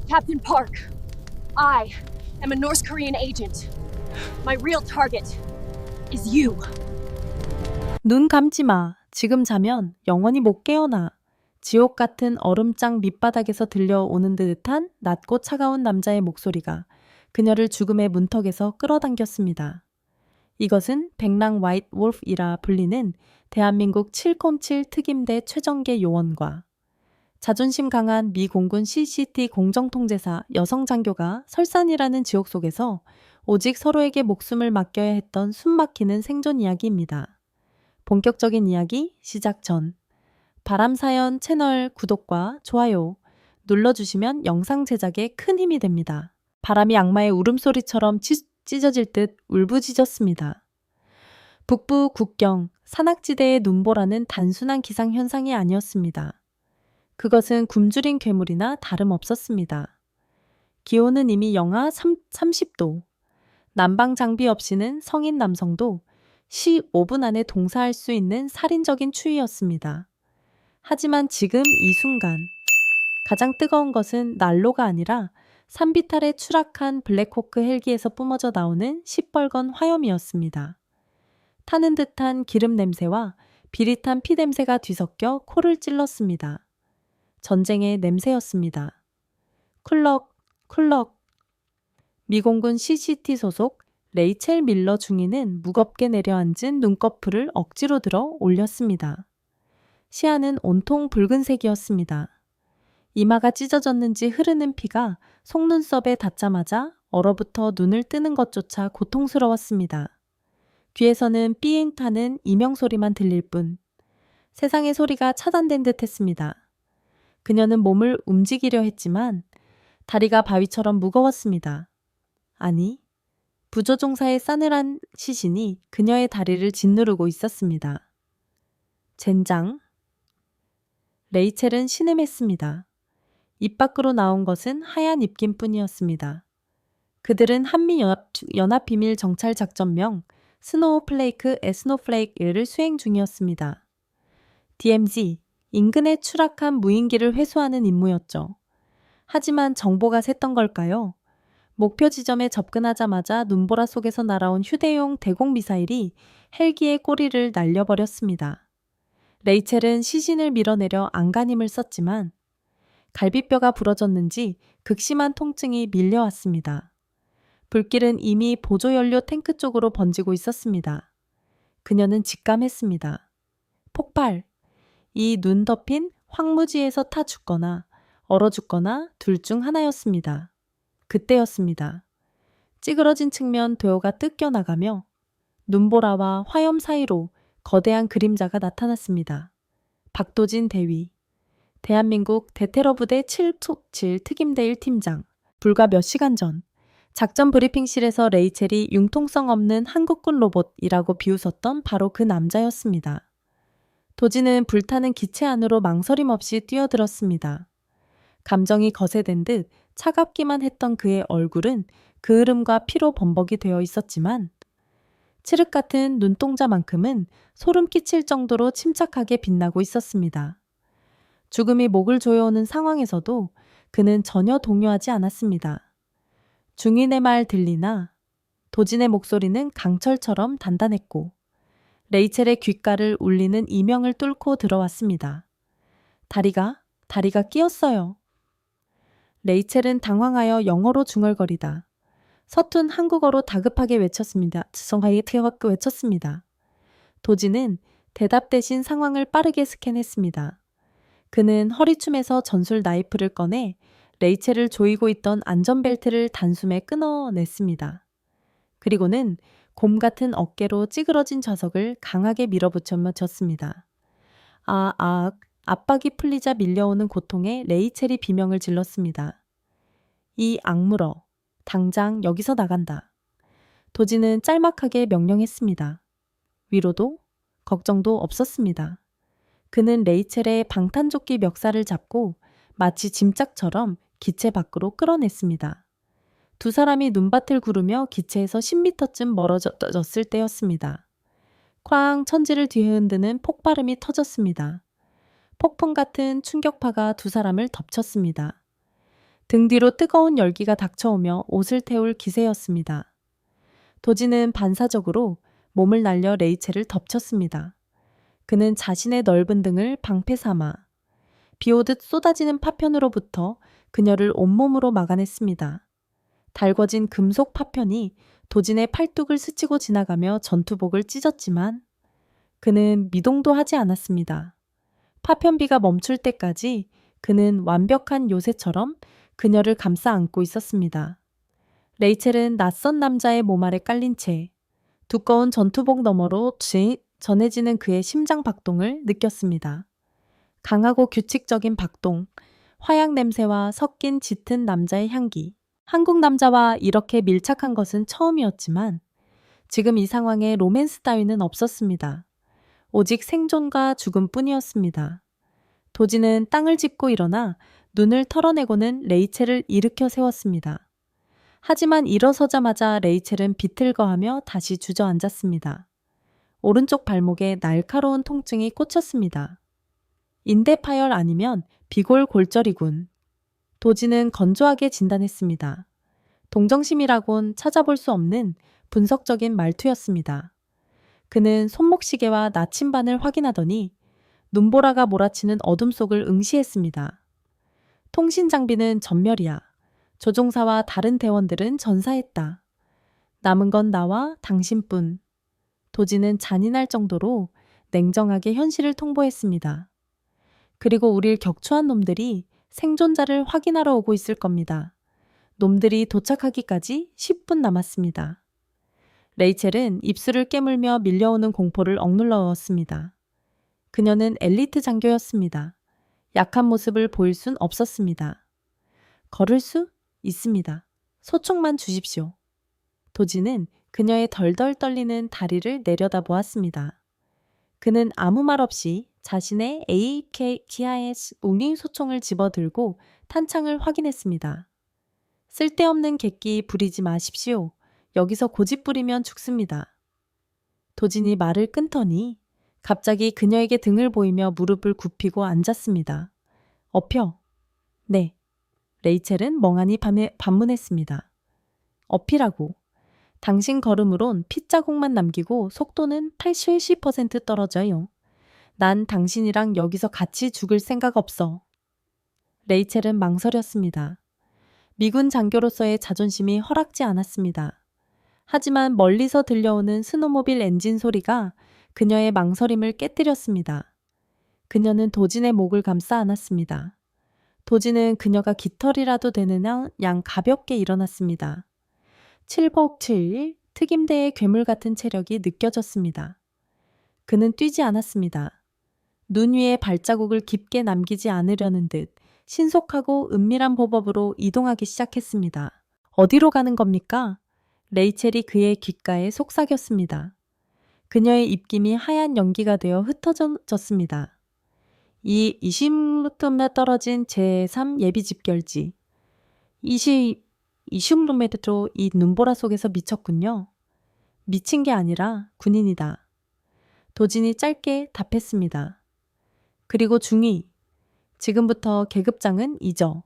Captain Park, I am a North Korean agent. My real target is you. 눈 감지 마. 지금 자면 영원히 못 깨어나. 지옥 같은 얼음장 밑바닥에서 들려오는 듯한 낮고 차가운 남자의 목소리가 그녀를 죽음의 문턱에서 끌어당겼습니다. 이것은 백랑 화이트 wolf이라 불리는 대한민국 707 특임대 최정계 요원과 자존심 강한 미 공군 CCT 공정통제사 여성 장교가 설산이라는 지옥 속에서 오직 서로에게 목숨을 맡겨야 했던 숨막히는 생존 이야기입니다. 본격적인 이야기 시작 전 바람사연 채널 구독과 좋아요 눌러주시면 영상 제작에 큰 힘이 됩니다. 바람이 악마의 울음소리처럼 찢어질 듯 울부짖었습니다. 북부 국경 산악지대의 눈보라는 단순한 기상현상이 아니었습니다. 그것은 굶주린 괴물이나 다름없었습니다. 기온은 이미 영하 30도. 난방 장비 없이는 성인 남성도 15분 안에 동사할 수 있는 살인적인 추위였습니다. 하지만 지금 이 순간 가장 뜨거운 것은 난로가 아니라 산비탈에 추락한 블랙호크 헬기에서 뿜어져 나오는 시뻘건 화염이었습니다. 타는 듯한 기름 냄새와 비릿한 피 냄새가 뒤섞여 코를 찔렀습니다. 전쟁의 냄새였습니다. 쿨럭. 미공군 CCT 소속 레이첼 밀러 중위는 무겁게 내려앉은 눈꺼풀을 억지로 들어 올렸습니다. 시야는 온통 붉은색이었습니다. 이마가 찢어졌는지 흐르는 피가 속눈썹에 닿자마자 얼어붙어 눈을 뜨는 것조차 고통스러웠습니다. 귀에서는 삐잉 타는 이명소리만 들릴 뿐 세상의 소리가 차단된 듯 했습니다. 그녀는 몸을 움직이려 했지만 다리가 바위처럼 무거웠습니다. 아니, 부조종사의 싸늘한 시신이 그녀의 다리를 짓누르고 있었습니다. 젠장. 레이첼은 신음했습니다. 입 밖으로 나온 것은 하얀 입김뿐이었습니다. 그들은 한미연합비밀정찰작전명 스노우플레이크 에스노플레이크를 수행 중이었습니다. DMZ, 인근에 추락한 무인기를 회수하는 임무였죠. 하지만 정보가 샜던 걸까요? 목표 지점에 접근하자마자 눈보라 속에서 날아온 휴대용 대공미사일이 헬기의 꼬리를 날려버렸습니다. 레이첼은 시신을 밀어내려 안간힘을 썼지만 갈비뼈가 부러졌는지 극심한 통증이 밀려왔습니다. 불길은 이미 보조연료 탱크 쪽으로 번지고 있었습니다. 그녀는 직감했습니다. 폭발! 이 눈 덮인 황무지에서 타 죽거나 얼어 죽거나 둘 중 하나였습니다. 그때였습니다. 찌그러진 측면 도요가 뜯겨나가며 눈보라와 화염 사이로 거대한 그림자가 나타났습니다. 박도진 대위, 대한민국 대테러부대 707 특임대 1팀장. 불과 몇 시간 전 작전 브리핑실에서 레이첼이 융통성 없는 한국군 로봇이라고 비웃었던 바로 그 남자였습니다. 도진은 불타는 기체 안으로 망설임 없이 뛰어들었습니다. 감정이 거세된 듯 차갑기만 했던 그의 얼굴은 그을음과 피로 범벅이 되어 있었지만 칠흑 같은 눈동자만큼은 소름 끼칠 정도로 침착하게 빛나고 있었습니다. 죽음이 목을 조여오는 상황에서도 그는 전혀 동요하지 않았습니다. 중인의 말 들리나? 도진의 목소리는 강철처럼 단단했고 레이첼의 귓가를 울리는 이명을 뚫고 들어왔습니다. 다리가 끼었어요. 레이첼은 당황하여 영어로 중얼거리다 서툰 한국어로 다급하게 외쳤습니다. 외쳤습니다. 도진은 대답 대신 상황을 빠르게 스캔했습니다. 그는 허리춤에서 전술 나이프를 꺼내 레이첼을 조이고 있던 안전벨트를 단숨에 끊어냈습니다. 그리고는 곰 같은 어깨로 찌그러진 좌석을 강하게 밀어붙였습니다. 압박이 풀리자 밀려오는 고통에 레이첼이 비명을 질렀습니다. 이 악물어, 당장 여기서 나간다. 도진은 짤막하게 명령했습니다. 위로도 걱정도 없었습니다. 그는 레이첼의 방탄조끼 멱살을 잡고 마치 짐짝처럼 기체 밖으로 끌어냈습니다. 두 사람이 눈밭을 구르며 기체에서 10m쯤 멀어졌을 때였습니다. 쾅 천지를 뒤흔드는 폭발음이 터졌습니다. 폭풍 같은 충격파가 두 사람을 덮쳤습니다. 등 뒤로 뜨거운 열기가 닥쳐오며 옷을 태울 기세였습니다. 도지는 반사적으로 몸을 날려 레이첼을 덮쳤습니다. 그는 자신의 넓은 등을 방패 삼아 비오듯 쏟아지는 파편으로부터 그녀를 온몸으로 막아냈습니다. 달궈진 금속 파편이 도진의 팔뚝을 스치고 지나가며 전투복을 찢었지만 그는 미동도 하지 않았습니다. 파편비가 멈출 때까지 그는 완벽한 요새처럼 그녀를 감싸 안고 있었습니다. 레이첼은 낯선 남자의 몸 아래 깔린 채 두꺼운 전투복 너머로 전해지는 그의 심장 박동을 느꼈습니다. 강하고 규칙적인 박동, 화약 냄새와 섞인 짙은 남자의 향기. 한국 남자와 이렇게 밀착한 것은 처음이었지만 지금 이 상황에 로맨스 따위는 없었습니다. 오직 생존과 죽음뿐이었습니다. 도지는 땅을 짚고 일어나 눈을 털어내고는 레이첼을 일으켜 세웠습니다. 하지만 일어서자마자 레이첼은 비틀거하며 다시 주저앉았습니다. 오른쪽 발목에 날카로운 통증이 꽂혔습니다. 인대파열 아니면 비골골절이군. 도지는 건조하게 진단했습니다. 동정심이라곤 찾아볼 수 없는 분석적인 말투였습니다. 그는 손목시계와 나침반을 확인하더니 눈보라가 몰아치는 어둠 속을 응시했습니다. 통신 장비는 전멸이야. 조종사와 다른 대원들은 전사했다. 남은 건 나와 당신뿐. 도지는 잔인할 정도로 냉정하게 현실을 통보했습니다. 그리고 우릴 격추한 놈들이 생존자를 확인하러 오고 있을 겁니다. 놈들이 도착하기까지 10분 남았습니다. 레이첼은 입술을 깨물며 밀려오는 공포를 억눌러왔습니다. 그녀는 엘리트 장교였습니다. 약한 모습을 보일 순 없었습니다. 걸을 수 있습니다. 소총만 주십시오. 도지는 그녀의 덜덜 떨리는 다리를 내려다보았습니다. 그는 아무 말 없이 자신의 AKGIS 웅이 소총을 집어들고 탄창을 확인했습니다. 쓸데없는 객기 부리지 마십시오. 여기서 고집 부리면 죽습니다. 도진이 말을 끊더니 갑자기 그녀에게 등을 보이며 무릎을 굽히고 앉았습니다. 업혀. 네. 레이첼은 멍하니 반문했습니다. 업히라고. 당신 걸음으론 핏자국만 남기고 속도는 80% 떨어져요. 난 당신이랑 여기서 같이 죽을 생각 없어. 레이첼은 망설였습니다. 미군 장교로서의 자존심이 허락지 않았습니다. 하지만 멀리서 들려오는 스노모빌 엔진 소리가 그녀의 망설임을 깨뜨렸습니다. 그녀는 도진의 목을 감싸 안았습니다. 도진은 그녀가 깃털이라도 되는 양 가볍게 일어났습니다. 7복7일 특임대의 괴물 같은 체력이 느껴졌습니다. 그는 뛰지 않았습니다. 눈 위에 발자국을 깊게 남기지 않으려는 듯 신속하고 은밀한 호법으로 이동하기 시작했습니다. 어디로 가는 겁니까? 레이첼이 그의 귓가에 속삭였습니다. 그녀의 입김이 하얀 연기가 되어 흩어졌습니다. 이 20m 떨어진 제3 예비 집결지. 20km로 이 눈보라 속에서 미쳤군요. 미친 게 아니라 군인이다. 도진이 짧게 답했습니다. 그리고 중위. 지금부터 계급장은 잊어.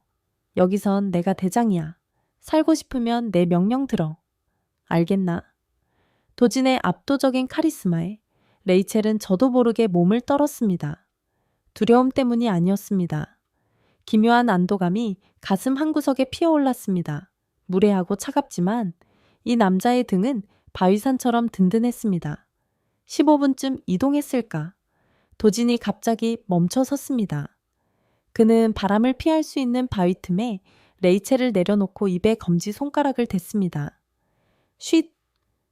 여기선 내가 대장이야. 살고 싶으면 내 명령 들어. 알겠나? 도진의 압도적인 카리스마에 레이첼은 저도 모르게 몸을 떨었습니다. 두려움 때문이 아니었습니다. 기묘한 안도감이 가슴 한구석에 피어올랐습니다. 무례하고 차갑지만 이 남자의 등은 바위산처럼 든든했습니다. 15분쯤 이동했을까? 도진이 갑자기 멈춰 섰습니다. 그는 바람을 피할 수 있는 바위 틈에 레이첼을 내려놓고 입에 검지 손가락을 댔습니다. 쉿!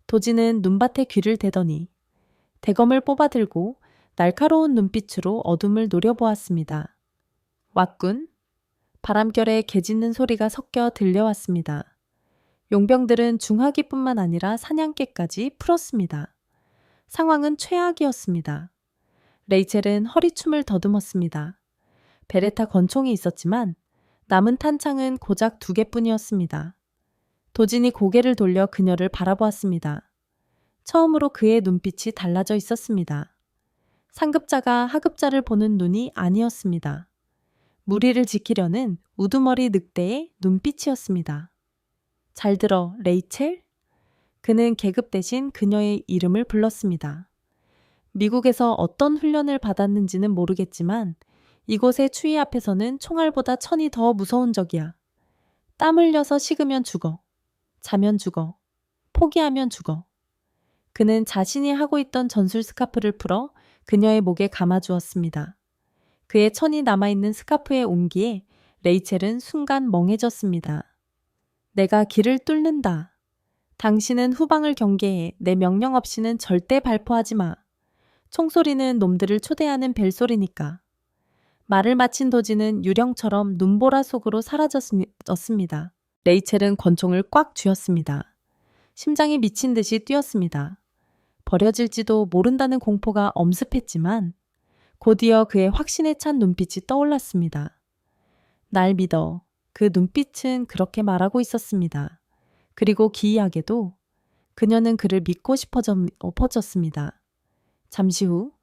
도진은 눈밭에 귀를 대더니 대검을 뽑아들고 날카로운 눈빛으로 어둠을 노려보았습니다. 왔군. 바람결에 개 짖는 소리가 섞여 들려왔습니다. 용병들은 중화기뿐만 아니라 사냥개까지 풀었습니다. 상황은 최악이었습니다. 레이첼은 허리춤을 더듬었습니다. 베레타 권총이 있었지만 남은 탄창은 고작 2개뿐이었습니다. 도진이 고개를 돌려 그녀를 바라보았습니다. 처음으로 그의 눈빛이 달라져 있었습니다. 상급자가 하급자를 보는 눈이 아니었습니다. 무리를 지키려는 우두머리 늑대의 눈빛이었습니다. 잘 들어, 레이첼? 그는 계급 대신 그녀의 이름을 불렀습니다. 미국에서 어떤 훈련을 받았는지는 모르겠지만 이곳의 추위 앞에서는 총알보다 천이 더 무서운 적이야. 땀 흘려서 식으면 죽어. 자면 죽어. 포기하면 죽어. 그는 자신이 하고 있던 전술 스카프를 풀어 그녀의 목에 감아주었습니다. 그의 천이 남아있는 스카프의 온기에 레이첼은 순간 멍해졌습니다. 내가 길을 뚫는다. 당신은 후방을 경계해. 내 명령 없이는 절대 발포하지 마. 총소리는 놈들을 초대하는 벨소리니까. 말을 마친 도지는 유령처럼 눈보라 속으로 사라졌습니다. 레이첼은 권총을 꽉 쥐었습니다. 심장이 미친 듯이 뛰었습니다. 버려질지도 모른다는 공포가 엄습했지만 곧이어 그의 확신에 찬 눈빛이 떠올랐습니다. 날 믿어. 그 눈빛은 그렇게 말하고 있었습니다. 그리고 기이하게도 그녀는 그를 믿고 싶어졌습니다. 잠시 후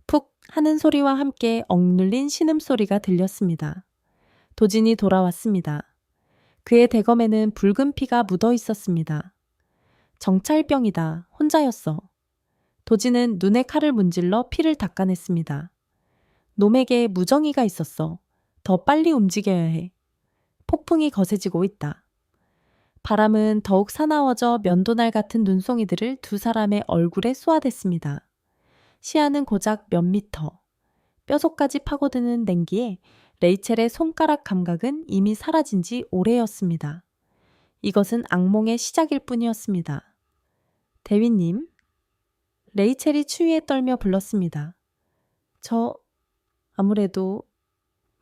푹 하는 소리와 함께 억눌린 신음소리가 들렸습니다. 도진이 돌아왔습니다. 그의 대검에는 붉은 피가 묻어 있었습니다. 정찰병이다. 혼자였어. 도진은 눈에 칼을 문질러 피를 닦아냈습니다. 놈에게 무정의가 있었어. 더 빨리 움직여야 해. 폭풍이 거세지고 있다. 바람은 더욱 사나워져 면도날 같은 눈송이들을 두 사람의 얼굴에 쏘아댔습니다. 시야는 고작 몇 미터. 뼛속까지 파고드는 냉기에 레이첼의 손가락 감각은 이미 사라진 지 오래였습니다. 이것은 악몽의 시작일 뿐이었습니다. 대위님, 레이첼이 추위에 떨며 불렀습니다. 아무래도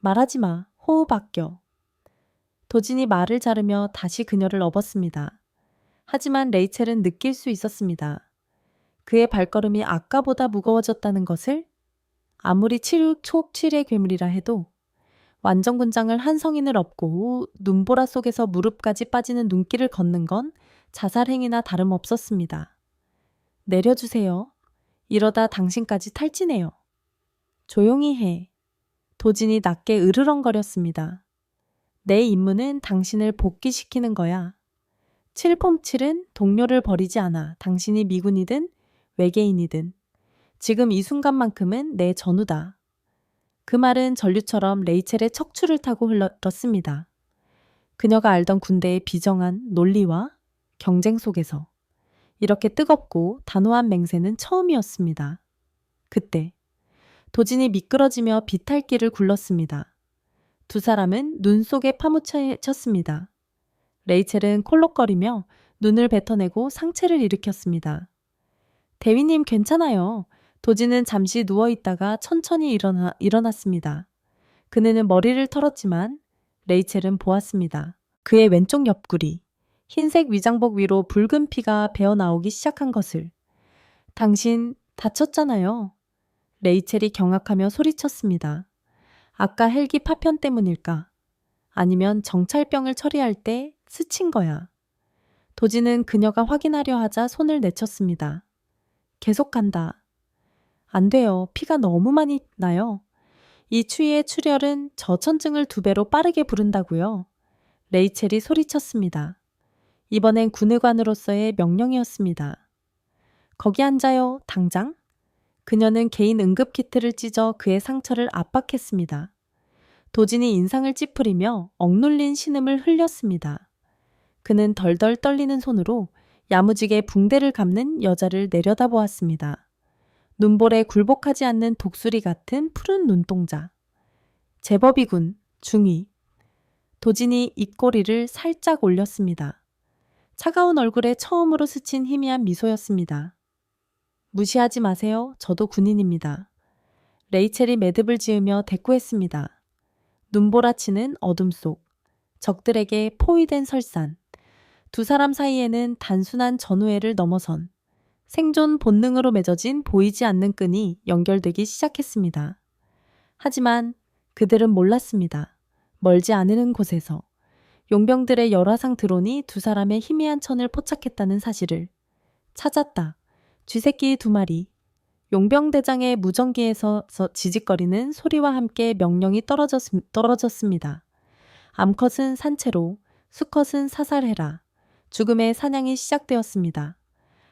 말하지 마. 호흡 아껴. 도진이 말을 자르며 다시 그녀를 업었습니다. 하지만 레이첼은 느낄 수 있었습니다. 그의 발걸음이 아까보다 무거워졌다는 것을. 아무리 초칠의 괴물이라 해도 완전군장을 한 성인을 업고 눈보라 속에서 무릎까지 빠지는 눈길을 걷는 건 자살행위나 다름없었습니다. 내려주세요. 이러다 당신까지 탈진해요. 조용히 해. 도진이 낮게 으르렁거렸습니다. 내 임무는 당신을 복귀시키는 거야. 707은 동료를 버리지 않아. 당신이 미군이든 외계인이든. 지금 이 순간만큼은 내 전우다. 그 말은 전류처럼 레이첼의 척추를 타고 흘렀습니다. 그녀가 알던 군대의 비정한 논리와 경쟁 속에서 이렇게 뜨겁고 단호한 맹세는 처음이었습니다. 그때 도진이 미끄러지며 비탈길을 굴렀습니다. 두 사람은 눈 속에 파묻혔습니다. 레이첼은 콜록거리며 눈을 뱉어내고 상체를 일으켰습니다. 대위님 괜찮아요. 도진은 잠시 누워있다가 천천히 일어났습니다. 그는 머리를 털었지만 레이첼은 보았습니다. 그의 왼쪽 옆구리, 흰색 위장복 위로 붉은 피가 배어나오기 시작한 것을. 당신 다쳤잖아요. 레이첼이 경악하며 소리쳤습니다. 아까 헬기 파편 때문일까? 아니면 정찰병을 처리할 때 스친 거야. 도진은 그녀가 확인하려 하자 손을 내쳤습니다. 계속 간다. 안 돼요. 피가 너무 많이 나요. 이 추위의 출혈은 저천증을 2배로 빠르게 부른다고요. 레이첼이 소리쳤습니다. 이번엔 군의관으로서의 명령이었습니다. 거기 앉아요. 당장. 그녀는 개인 응급키트를 찢어 그의 상처를 압박했습니다. 도진이 인상을 찌푸리며 억눌린 신음을 흘렸습니다. 그는 덜덜 떨리는 손으로 야무지게 붕대를 감는 여자를 내려다보았습니다. 눈볼에 굴복하지 않는 독수리 같은 푸른 눈동자. 제법이군. 중이. 도진이 입꼬리를 살짝 올렸습니다. 차가운 얼굴에 처음으로 스친 희미한 미소였습니다. 무시하지 마세요. 저도 군인입니다. 레이첼이 매듭을 지으며 대꾸했습니다. 눈보라치는 어둠 속. 적들에게 포위된 설산. 두 사람 사이에는 단순한 전우애를 넘어선 생존 본능으로 맺어진 보이지 않는 끈이 연결되기 시작했습니다. 하지만 그들은 몰랐습니다. 멀지 않은 곳에서 용병들의 열화상 드론이 두 사람의 희미한 천을 포착했다는 사실을. 찾았다. 쥐새끼 2마리. 용병대장의 무전기에서 지직거리는 소리와 함께 명령이 떨어졌습니다. 암컷은 산채로, 수컷은 사살해라. 죽음의 사냥이 시작되었습니다.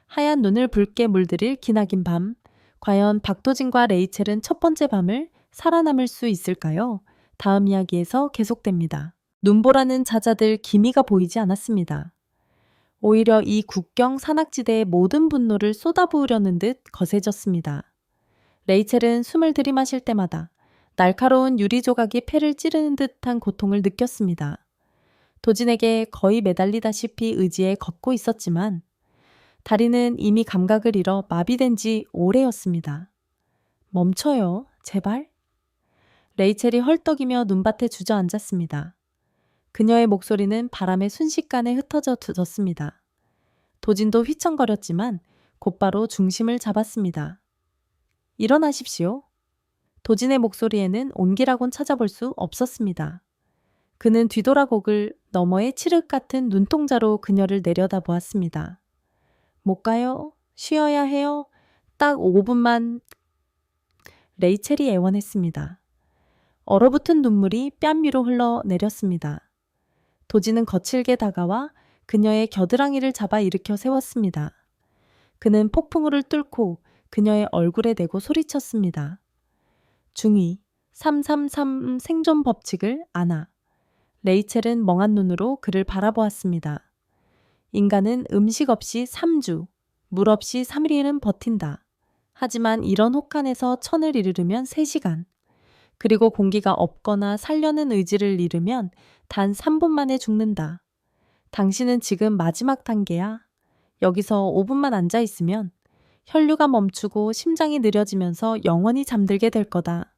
하얀 눈을 붉게 물들일 기나긴 밤. 과연 박도진과 레이첼은 첫 번째 밤을 살아남을 수 있을까요? 다음 이야기에서 계속됩니다. 눈보라는 자자들 기미가 보이지 않았습니다. 오히려 이 국경 산악지대의 모든 분노를 쏟아부으려는 듯 거세졌습니다. 레이첼은 숨을 들이마실 때마다 날카로운 유리 조각이 폐를 찌르는 듯한 고통을 느꼈습니다. 도진에게 거의 매달리다시피 의지에 걷고 있었지만 다리는 이미 감각을 잃어 마비된 지 오래였습니다. 멈춰요, 제발. 레이첼이 헐떡이며 눈밭에 주저앉았습니다. 그녀의 목소리는 바람에 순식간에 흩어졌습니다. 도진도 휘청거렸지만 곧바로 중심을 잡았습니다. 일어나십시오. 도진의 목소리에는 온기라곤 찾아볼 수 없었습니다. 그는 뒤돌아곡을 너머의 칠흑 같은 눈동자로 그녀를 내려다보았습니다. 못 가요? 쉬어야 해요? 딱 5분만. 레이첼이 애원했습니다. 얼어붙은 눈물이 뺨 위로 흘러내렸습니다. 도진은 거칠게 다가와 그녀의 겨드랑이를 잡아 일으켜 세웠습니다. 그는 폭풍우를 뚫고 그녀의 얼굴에 대고 소리쳤습니다. 중위 333 생존 법칙을 아나. 레이첼은 멍한 눈으로 그를 바라보았습니다. 인간은 음식 없이 3주, 물 없이 3일은 버틴다. 하지만 이런 혹한에서 천을 이르려면 3시간, 그리고 공기가 없거나 살려는 의지를 잃으면 단 3분 만에 죽는다. 당신은 지금 마지막 단계야. 여기서 5분만 앉아 있으면 혈류가 멈추고 심장이 느려지면서 영원히 잠들게 될 거다.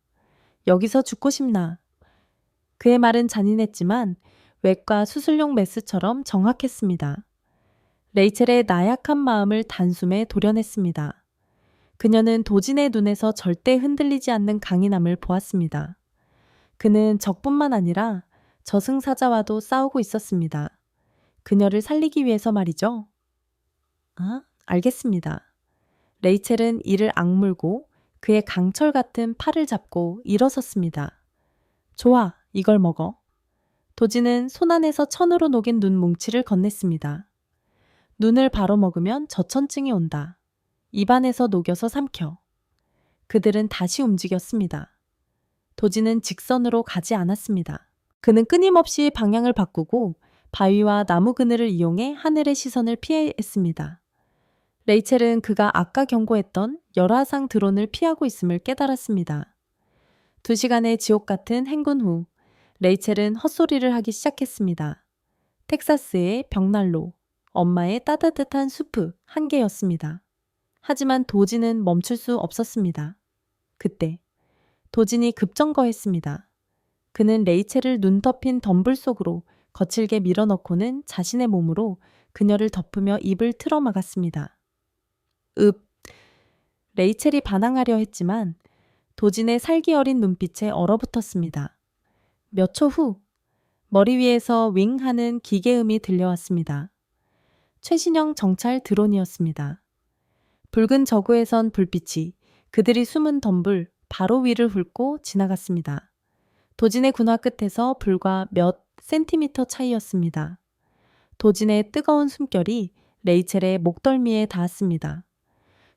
여기서 죽고 싶나? 그의 말은 잔인했지만 외과 수술용 메스처럼 정확했습니다. 레이첼의 나약한 마음을 단숨에 도려냈습니다. 그녀는 도진의 눈에서 절대 흔들리지 않는 강인함을 보았습니다. 그는 적뿐만 아니라 저승사자와도 싸우고 있었습니다. 그녀를 살리기 위해서 말이죠. 알겠습니다. 레이첼은 이를 악물고 그의 강철 같은 팔을 잡고 일어섰습니다. 좋아, 이걸 먹어. 도진은 손 안에서 천으로 녹인 눈 뭉치를 건넸습니다. 눈을 바로 먹으면 저천증이 온다. 입안에서 녹여서 삼켜. 그들은 다시 움직였습니다. 도진은 직선으로 가지 않았습니다. 그는 끊임없이 방향을 바꾸고 바위와 나무 그늘을 이용해 하늘의 시선을 피했습니다. 레이첼은 그가 아까 경고했던 열화상 드론을 피하고 있음을 깨달았습니다. 2시간의 지옥 같은 행군 후 레이첼은 헛소리를 하기 시작했습니다. 텍사스의 벽난로, 엄마의 따뜻한 수프 한 개였습니다. 하지만 도진은 멈출 수 없었습니다. 그때 도진이 급정거했습니다. 그는 레이첼을 눈 덮인 덤불 속으로 거칠게 밀어넣고는 자신의 몸으로 그녀를 덮으며 입을 틀어막았습니다. 레이첼이 반항하려 했지만 도진의 살기 어린 눈빛에 얼어붙었습니다. 몇 초 후 머리 위에서 윙 하는 기계음이 들려왔습니다. 최신형 정찰 드론이었습니다. 붉은 저구에선 불빛이 그들이 숨은 덤불 바로 위를 훑고 지나갔습니다. 도진의 군화 끝에서 불과 몇 센티미터 차이였습니다. 도진의 뜨거운 숨결이 레이첼의 목덜미에 닿았습니다.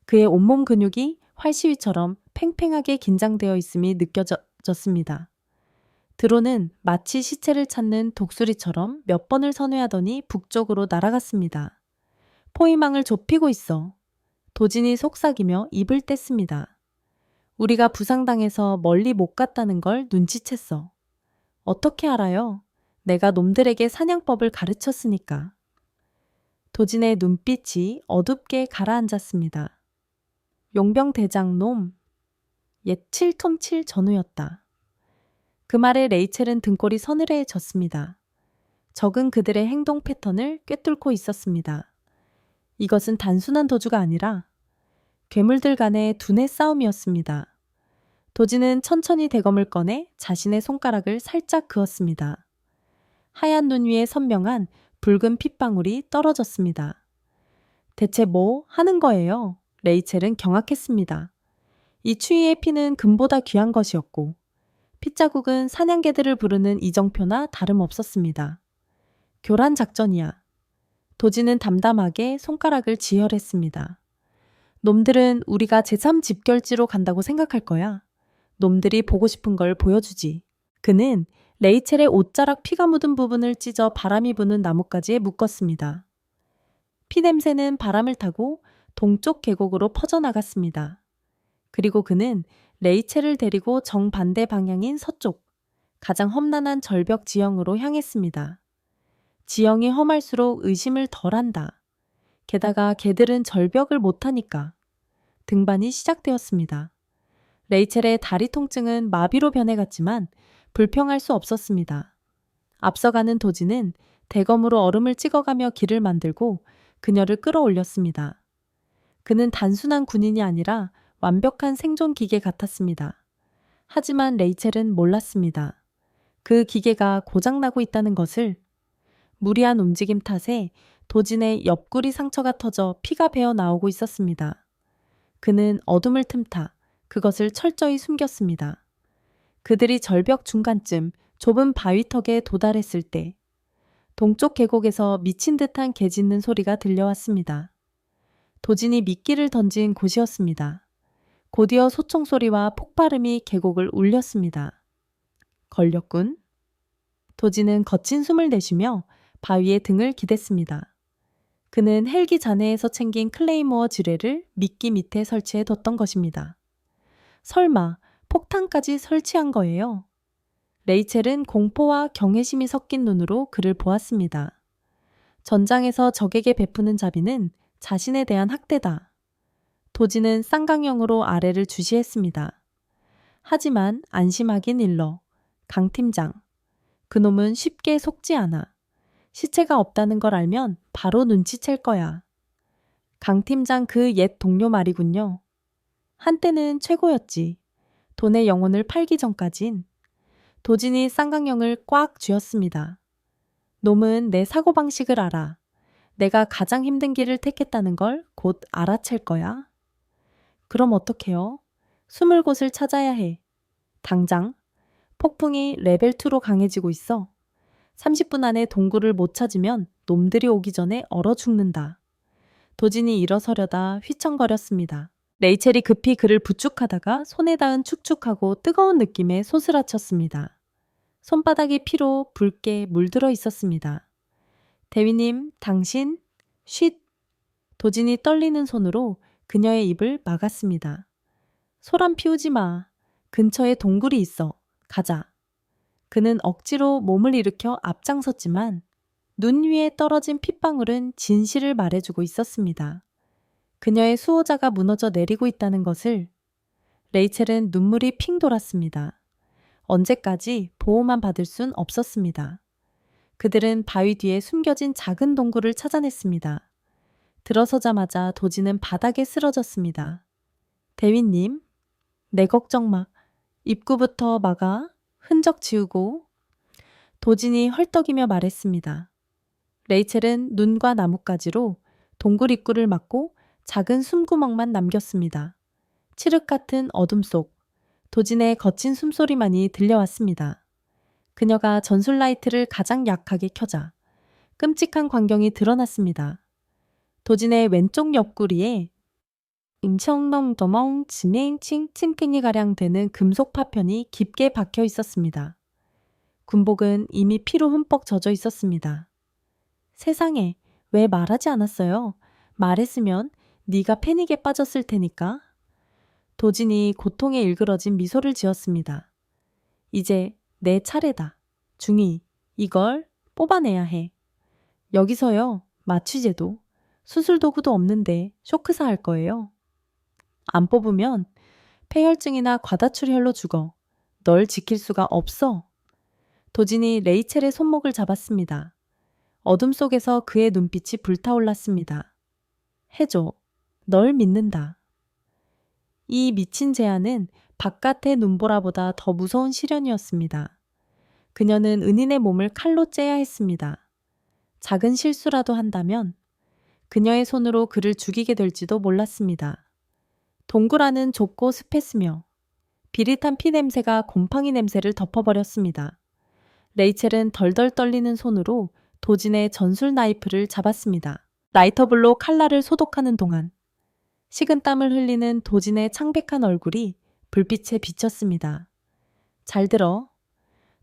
그의 온몸 근육이 활시위처럼 팽팽하게 긴장되어 있음이 느껴졌습니다. 드론은 마치 시체를 찾는 독수리처럼 몇 번을 선회하더니 북쪽으로 날아갔습니다. 포위망을 좁히고 있어. 도진이 속삭이며 입을 뗐습니다. 우리가 부상당해서 멀리 못 갔다는 걸 눈치챘어. 어떻게 알아요? 내가 놈들에게 사냥법을 가르쳤으니까. 도진의 눈빛이 어둡게 가라앉았습니다. 용병대장 놈. 옛 7톰7 전우였다. 그 말에 레이첼은 등골이 서늘해졌습니다. 적은 그들의 행동 패턴을 꿰뚫고 있었습니다. 이것은 단순한 도주가 아니라 괴물들 간의 두뇌 싸움이었습니다. 도진은 천천히 대검을 꺼내 자신의 손가락을 살짝 그었습니다. 하얀 눈 위에 선명한 붉은 핏방울이 떨어졌습니다. 대체 뭐 하는 거예요? 레이첼은 경악했습니다. 이 추위의 피는 금보다 귀한 것이었고 핏자국은 사냥개들을 부르는 이정표나 다름없었습니다. 교란 작전이야. 도지는 담담하게 손가락을 지혈했습니다. 놈들은 우리가 제3집결지로 간다고 생각할 거야. 놈들이 보고 싶은 걸 보여주지. 그는 레이첼의 옷자락 피가 묻은 부분을 찢어 바람이 부는 나뭇가지에 묶었습니다. 피 냄새는 바람을 타고 동쪽 계곡으로 퍼져나갔습니다. 그리고 그는 레이첼을 데리고 정반대 방향인 서쪽, 가장 험난한 절벽 지형으로 향했습니다. 지형이 험할수록 의심을 덜한다. 게다가 개들은 절벽을 못하니까. 등반이 시작되었습니다. 레이첼의 다리 통증은 마비로 변해갔지만 불평할 수 없었습니다. 앞서가는 도지는 대검으로 얼음을 찍어가며 길을 만들고 그녀를 끌어올렸습니다. 그는 단순한 군인이 아니라 완벽한 생존 기계 같았습니다. 하지만 레이첼은 몰랐습니다. 그 기계가 고장나고 있다는 것을. 무리한 움직임 탓에 도진의 옆구리 상처가 터져 피가 배어 나오고 있었습니다. 그는 어둠을 틈타 그것을 철저히 숨겼습니다. 그들이 절벽 중간쯤 좁은 바위턱에 도달했을 때 동쪽 계곡에서 미친 듯한 개 짖는 소리가 들려왔습니다. 도진이 미끼를 던진 곳이었습니다. 곧이어 소총 소리와 폭발음이 계곡을 울렸습니다. 걸렸군. 도진은 거친 숨을 내쉬며 바위에 등을 기댔습니다. 그는 헬기 잔해에서 챙긴 클레이모어 지뢰를 미끼 밑에 설치해 뒀던 것입니다. 설마 폭탄까지 설치한 거예요? 레이첼은 공포와 경외심이 섞인 눈으로 그를 보았습니다. 전장에서 적에게 베푸는 자비는 자신에 대한 학대다. 도지는 쌍강형으로 아래를 주시했습니다. 하지만 안심하긴 일러. 강 팀장. 그놈은 쉽게 속지 않아. 시체가 없다는 걸 알면 바로 눈치챌 거야. 강 팀장 그 옛 동료 말이군요. 한때는 최고였지. 돈의 영혼을 팔기 전까진. 도진이 쌍강형을 꽉 쥐었습니다. 놈은 내 사고방식을 알아. 내가 가장 힘든 길을 택했다는 걸 곧 알아챌 거야. 그럼 어떡해요? 숨을 곳을 찾아야 해. 당장. 폭풍이 레벨 2로 강해지고 있어. 30분 안에 동굴을 못 찾으면 놈들이 오기 전에 얼어 죽는다. 도진이 일어서려다 휘청거렸습니다. 레이첼이 급히 그를 부축하다가 손에 닿은 축축하고 뜨거운 느낌에 소스라쳤습니다. 손바닥이 피로 붉게 물들어 있었습니다. 대위님, 당신, 쉿! 도진이 떨리는 손으로 그녀의 입을 막았습니다. 소란 피우지 마. 근처에 동굴이 있어. 가자. 그는 억지로 몸을 일으켜 앞장섰지만 눈 위에 떨어진 핏방울은 진실을 말해주고 있었습니다. 그녀의 수호자가 무너져 내리고 있다는 것을. 레이첼은 눈물이 핑 돌았습니다. 언제까지 보호만 받을 순 없었습니다. 그들은 바위 뒤에 숨겨진 작은 동굴을 찾아냈습니다. 들어서자마자 도지는 바닥에 쓰러졌습니다. 대위님, 내 걱정 마. 입구부터 막아. 흔적 지우고. 도진이 헐떡이며 말했습니다. 레이첼은 눈과 나뭇가지로 동굴 입구를 막고 작은 숨구멍만 남겼습니다. 칠흑 같은 어둠 속 도진의 거친 숨소리만이 들려왔습니다. 그녀가 전술 라이트를 가장 약하게 켜자 끔찍한 광경이 드러났습니다. 도진의 왼쪽 옆구리에 임청넘더멍 진행칭 층끈이가량 되는 금속 파편이 깊게 박혀 있었습니다. 군복은 이미 피로 흠뻑 젖어 있었습니다. 세상에, 왜 말하지 않았어요? 말했으면 네가 패닉에 빠졌을 테니까. 도진이 고통에 일그러진 미소를 지었습니다. 이제 내 차례다. 중이, 이걸 뽑아내야 해. 여기서요, 마취제도, 수술 도구도 없는데 쇼크사 할 거예요. 안 뽑으면 폐혈증이나 과다출혈로 죽어. 널 지킬 수가 없어. 도진이 레이첼의 손목을 잡았습니다. 어둠 속에서 그의 눈빛이 불타올랐습니다. 해줘. 널 믿는다. 이 미친 제안은 바깥의 눈보라보다 더 무서운 시련이었습니다. 그녀는 은인의 몸을 칼로 째야 했습니다. 작은 실수라도 한다면 그녀의 손으로 그를 죽이게 될지도 몰랐습니다. 동굴 안은 좁고 습했으며 비릿한 피 냄새가 곰팡이 냄새를 덮어버렸습니다. 레이첼은 덜덜 떨리는 손으로 도진의 전술 나이프를 잡았습니다. 라이터불로 칼날을 소독하는 동안 식은땀을 흘리는 도진의 창백한 얼굴이 불빛에 비쳤습니다. 잘 들어.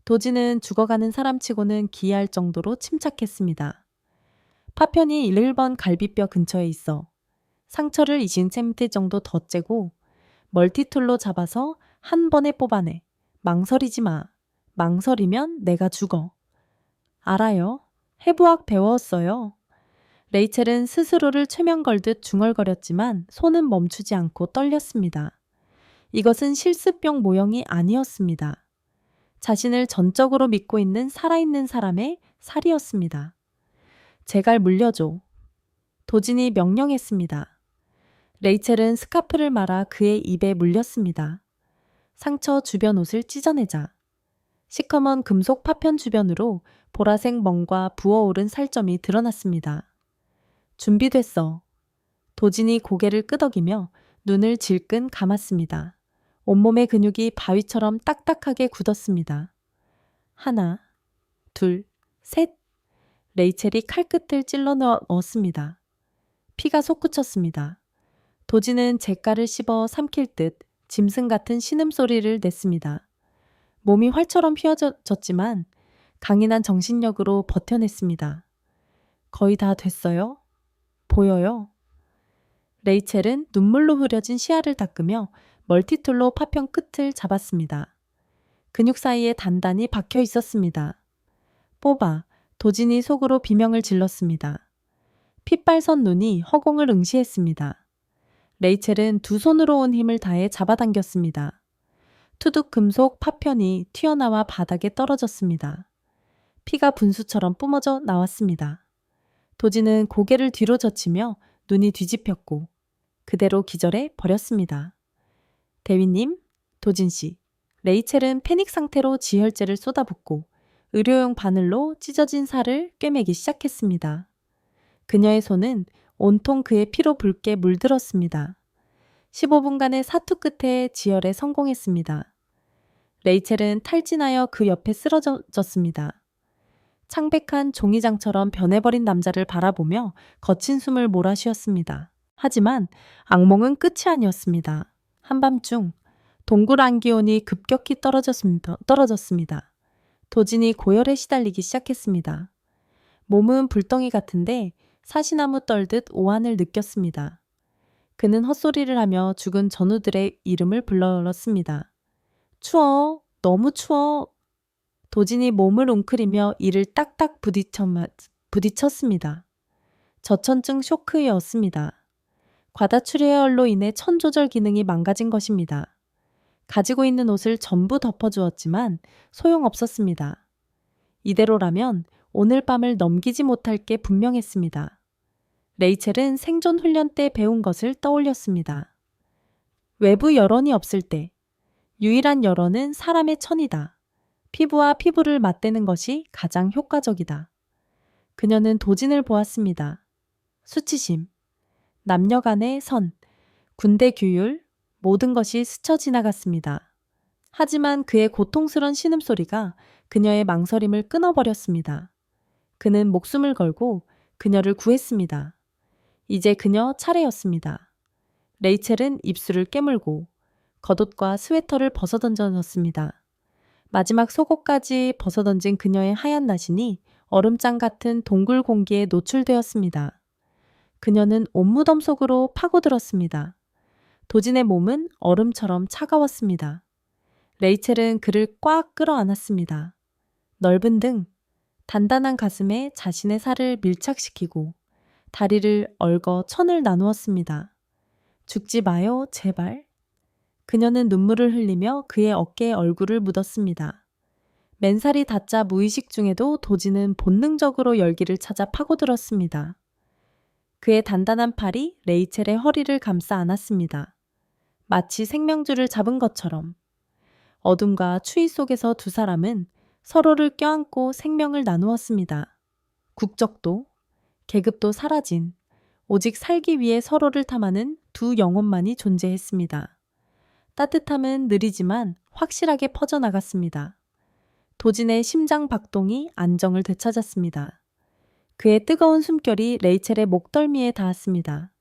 도진은 죽어가는 사람치고는 기이할 정도로 침착했습니다. 파편이 1번 갈비뼈 근처에 있어 상처를 20cm 정도 더 째고 멀티툴로 잡아서 한 번에 뽑아내. 망설이지 마. 망설이면 내가 죽어. 알아요. 해부학 배웠어요. 레이첼은 스스로를 최면 걸듯 중얼거렸지만 손은 멈추지 않고 떨렸습니다. 이것은 실습병 모형이 아니었습니다. 자신을 전적으로 믿고 있는 살아있는 사람의 살이었습니다. 제갈 물려줘. 도진이 명령했습니다. 레이첼은 스카프를 말아 그의 입에 물렸습니다. 상처 주변 옷을 찢어내자. 시커먼 금속 파편 주변으로 보라색 멍과 부어오른 살점이 드러났습니다. 준비됐어. 도진이 고개를 끄덕이며 눈을 질끈 감았습니다. 온몸의 근육이 바위처럼 딱딱하게 굳었습니다. 하나, 둘, 셋. 레이첼이 칼끝을 찔러 넣었습니다. 피가 솟구쳤습니다. 도진은 잿가를 씹어 삼킬 듯 짐승 같은 신음소리를 냈습니다. 몸이 활처럼 휘어졌지만 강인한 정신력으로 버텨냈습니다. 거의 다 됐어요? 보여요? 레이첼은 눈물로 흐려진 시야를 닦으며 멀티툴로 파편 끝을 잡았습니다. 근육 사이에 단단히 박혀 있었습니다. 뽑아. 도진이 속으로 비명을 질렀습니다. 핏발선 눈이 허공을 응시했습니다. 레이첼은 두 손으로 온 힘을 다해 잡아당겼습니다. 투둑 금속 파편이 튀어나와 바닥에 떨어졌습니다. 피가 분수처럼 뿜어져 나왔습니다. 도진은 고개를 뒤로 젖히며 눈이 뒤집혔고 그대로 기절해 버렸습니다. 대위님, 도진씨, 레이첼은 패닉 상태로 지혈제를 쏟아붓고 의료용 바늘로 찢어진 살을 꿰매기 시작했습니다. 그녀의 손은 온통 그의 피로 붉게 물들었습니다. 15분간의 사투 끝에 지혈에 성공했습니다. 레이첼은 탈진하여 그 옆에 쓰러졌습니다. 창백한 종이장처럼 변해버린 남자를 바라보며 거친 숨을 몰아쉬었습니다. 하지만 악몽은 끝이 아니었습니다. 한밤중 동굴 안기온이 급격히 떨어졌습니다. 도진이 고열에 시달리기 시작했습니다. 몸은 불덩이 같은데 사시나무 떨듯 오한을 느꼈습니다. 그는 헛소리를 하며 죽은 전우들의 이름을 불렀습니다. 추워, 너무 추워. 도진이 몸을 웅크리며 이를 딱딱 부딪혔습니다. 저천증 쇼크였습니다. 과다출혈로 인해 천 조절 기능이 망가진 것입니다. 가지고 있는 옷을 전부 덮어주었지만 소용없었습니다. 이대로라면 오늘 밤을 넘기지 못할 게 분명했습니다. 레이첼은 생존 훈련 때 배운 것을 떠올렸습니다. 외부 열원이 없을 때 유일한 열원은 사람의 천이다. 피부와 피부를 맞대는 것이 가장 효과적이다. 그녀는 도진을 보았습니다. 수치심, 남녀 간의 선, 군대 규율, 모든 것이 스쳐 지나갔습니다. 하지만 그의 고통스런 신음소리가 그녀의 망설임을 끊어버렸습니다. 그는 목숨을 걸고 그녀를 구했습니다. 이제 그녀 차례였습니다. 레이첼은 입술을 깨물고 겉옷과 스웨터를 벗어던져 넣었습니다. 마지막 속옷까지 벗어던진 그녀의 하얀 나신이 얼음장 같은 동굴 공기에 노출되었습니다. 그녀는 옷무덤 속으로 파고들었습니다. 도진의 몸은 얼음처럼 차가웠습니다. 레이첼은 그를 꽉 끌어안았습니다. 넓은 등, 단단한 가슴에 자신의 살을 밀착시키고 다리를 얽어 천을 나누었습니다. 죽지 마요, 제발. 그녀는 눈물을 흘리며 그의 어깨에 얼굴을 묻었습니다. 맨살이 닿자 무의식 중에도 도진은 본능적으로 열기를 찾아 파고들었습니다. 그의 단단한 팔이 레이첼의 허리를 감싸 안았습니다. 마치 생명줄을 잡은 것처럼. 어둠과 추위 속에서 두 사람은 서로를 껴안고 생명을 나누었습니다. 국적도, 계급도 사라진 오직 살기 위해 서로를 탐하는 두 영혼만이 존재했습니다. 따뜻함은 느리지만 확실하게 퍼져나갔습니다. 도진의 심장 박동이 안정을 되찾았습니다. 그의 뜨거운 숨결이 레이첼의 목덜미에 닿았습니다.